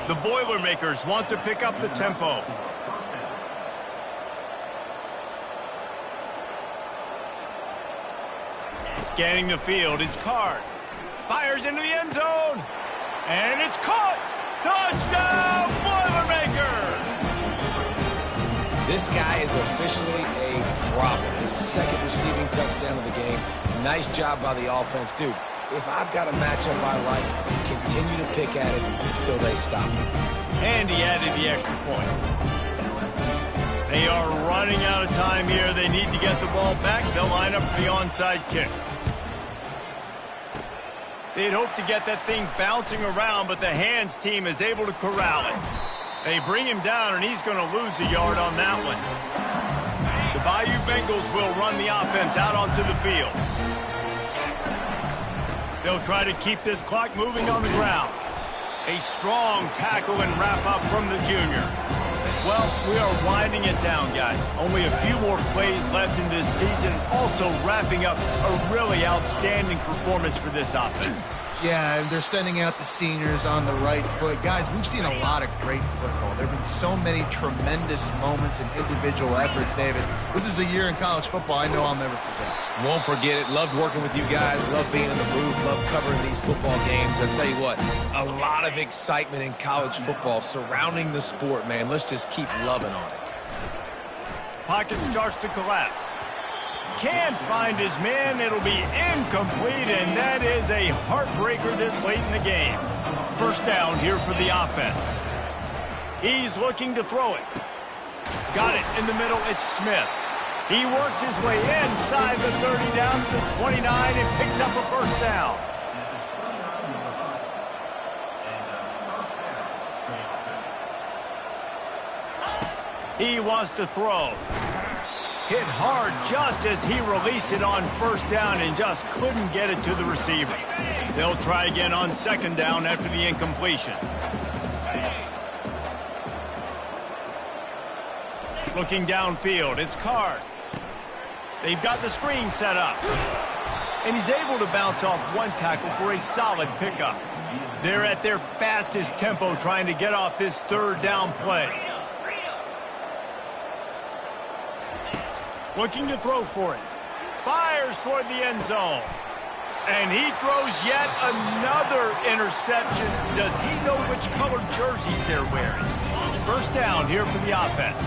The Boilermakers want to pick up the tempo. Scanning the field, it's Card. Fires into the end zone. And it's caught. Touchdown, Boilermakers! This guy is officially a problem. His second receiving touchdown of the game. Nice job by the offense. Dude, if I've got a matchup I like, continue to pick at it until they stop it. And he added the extra point. They are running out of time here. They need to get the ball back. They'll line up for the onside kick. They'd hope to get that thing bouncing around, but the hands team is able to corral it. They bring him down, and he's going to lose a yard on that one. The Bayou Bengals will run the offense out onto the field. They'll try to keep this clock moving on the ground. A strong tackle and wrap-up from the junior. Well, we are winding it down, guys. Only a few more plays left in this season. Also wrapping up a really outstanding performance for this offense. Yeah, and they're sending out the seniors on the right foot. Guys, we've seen a lot of great football. There have been so many tremendous moments and individual efforts, David. This is a year in college football I know I'll never forget. Won't forget it. Loved working with you guys. Loved being in the booth. Loved covering these football games. I'll tell you what, a lot of excitement in college football surrounding the sport, man. Let's just keep loving on it. Pocket starts to collapse. Can't find his man. It'll be incomplete, and that is a heartbreaker this late in the game. First down here for the offense. He's looking to throw it. Got it in the middle. It's Smith. He works his way inside the 30 down to the 29 and picks up a first down. He wants to throw. Hit hard just as he released it on first down and just couldn't get it to the receiver. They'll try again on second down after the incompletion. Looking downfield, it's Card. They've got the screen set up. And he's able to bounce off one tackle for a solid pickup. They're at their fastest tempo trying to get off this third down play. Looking to throw for it. Fires toward the end zone. And he throws yet another interception. Does he know which colored jerseys they're wearing? First down here for the offense.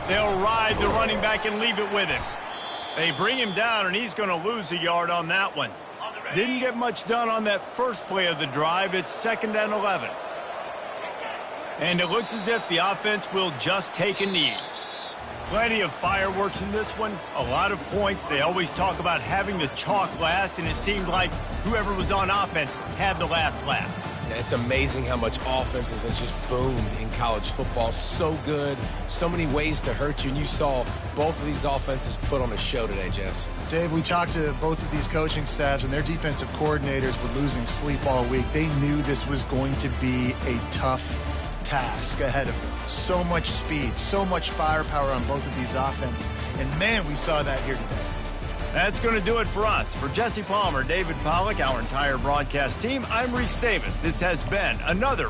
They'll ride the running back and leave it with him. They bring him down, and he's going to lose a yard on that one. Didn't get much done on that first play of the drive. It's 2nd and 11. And it looks as if the offense will just take a knee. Plenty of fireworks in this one. A lot of points. They always talk about having the chalk last, and it seemed like whoever was on offense had the last laugh. Yeah, it's amazing how much offense has just boomed in college football. So good, so many ways to hurt you, and you saw both of these offenses put on a show today, Jess. Dave, we talked to both of these coaching staffs, and their defensive coordinators were losing sleep all week. They knew this was going to be a tough task ahead of them. So much speed, so much firepower on both of these offenses. And, man, we saw that here today. That's going to do it for us. For Jesse Palmer, David Pollack, our entire broadcast team, I'm Reese Davis. This has been another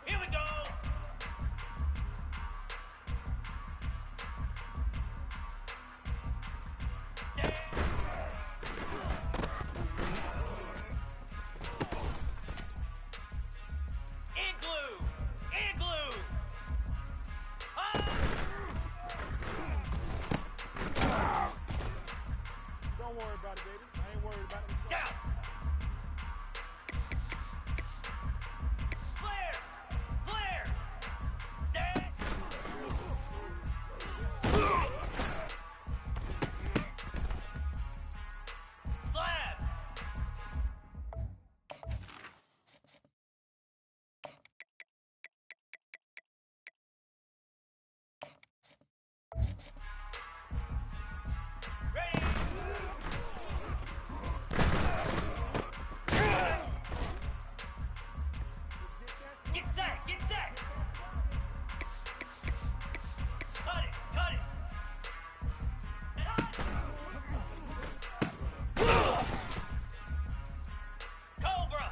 Here we go. Igloo! Igloo! Don't worry about it, baby. I ain't worried about it. Down! Flare! Flare! Stay! Slab! Ready! Get set! Get set! Cut it! Cut it! Cobra!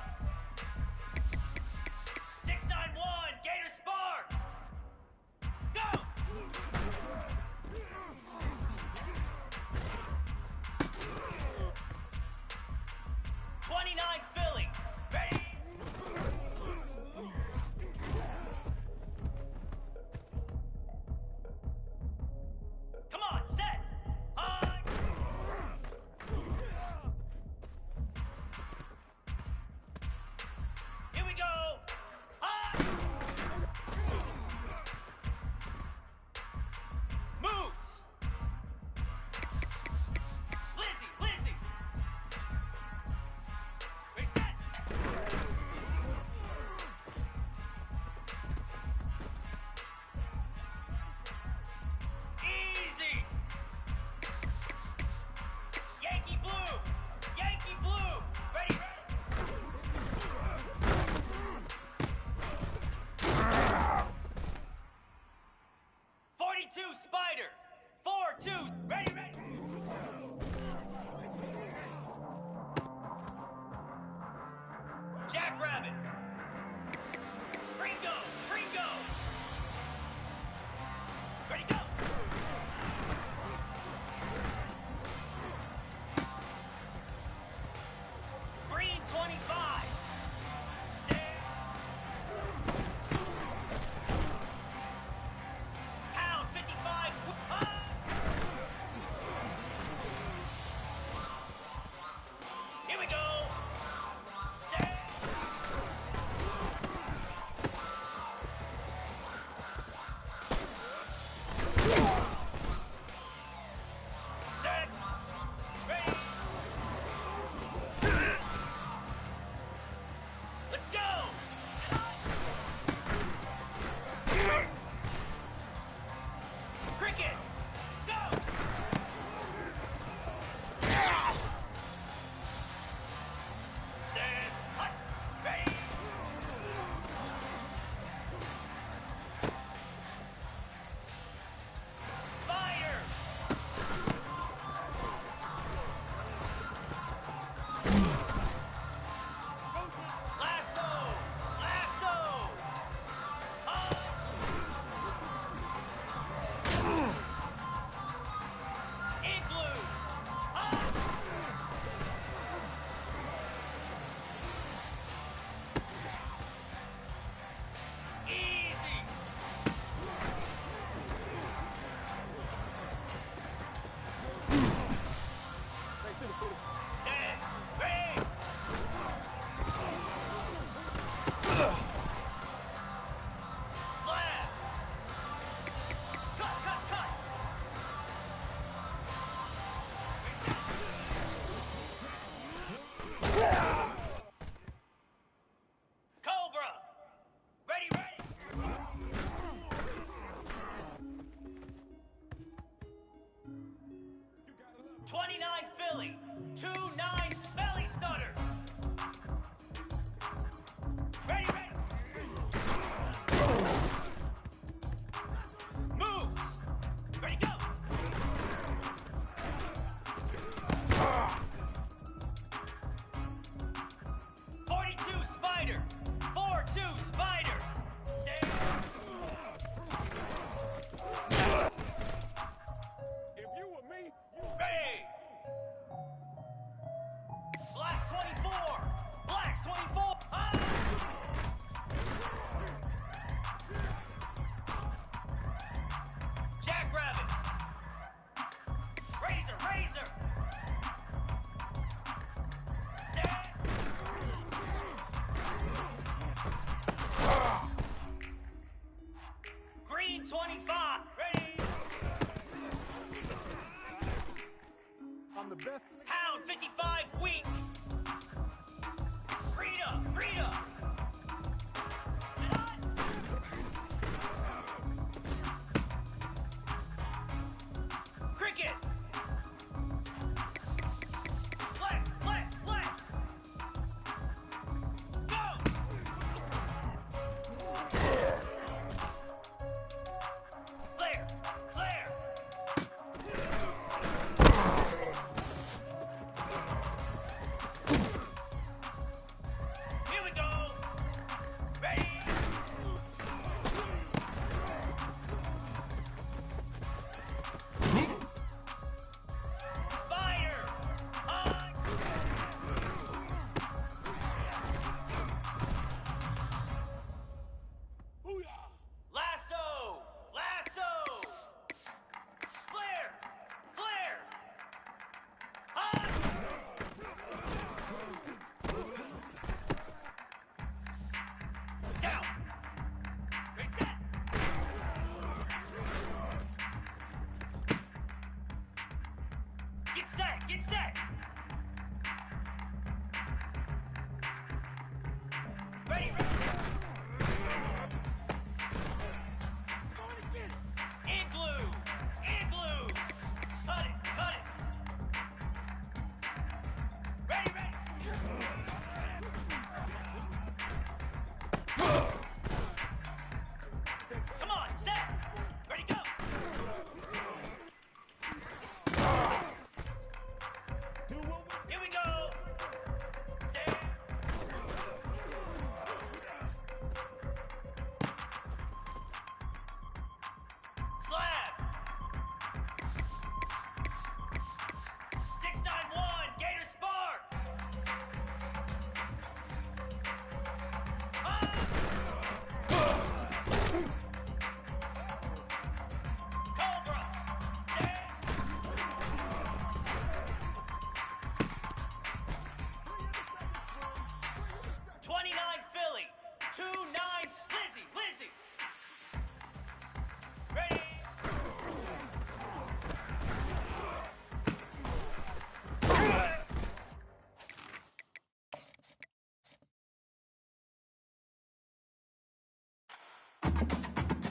691! Gator Spar! Go! 29 Philly! Ready? Come on, set! High! Here we go! High! Moves! Lizzie! Lizzie! Reset! Easy! Yankee Blue! Yankee Blue! Ready, ready! 42 Spider! 4-2! Ready, ready! Jackrabbit! Ringo! Ringo! Ready, go! Green 25! Stay. Pound 55! Here we go! Stay. Set. Ready. Let's go. Cricket. Go. Set. Hut. Ready. Spider. Lasso! Lasso! Igloo! Easy! Set! Ready! Slab! Cut, cut, cut! Cobra! Ready, ready! 29 Philly! 2-9 belly stutter! Ready, ready! Moves! Ready, go! 42 Spider! I'm the best. Hound 55 weak. Rita, Rita. Cricket. Flex, flex, flex. Go. Flare, flare. Here we go. Ready. Fire. On. Lasso. Lasso. Flare. Flare. On. Down. Reset. Get set. Get set. Ready. Ready. In glue. In glue. Cut it. Cut it. Ready. Ready. Come on, set. Ready, go. Here we go. Set. Slab. 691, Gator Spark. Cobra. Set. 29 Philly. 29 Lizzie. Lizzie. Ready.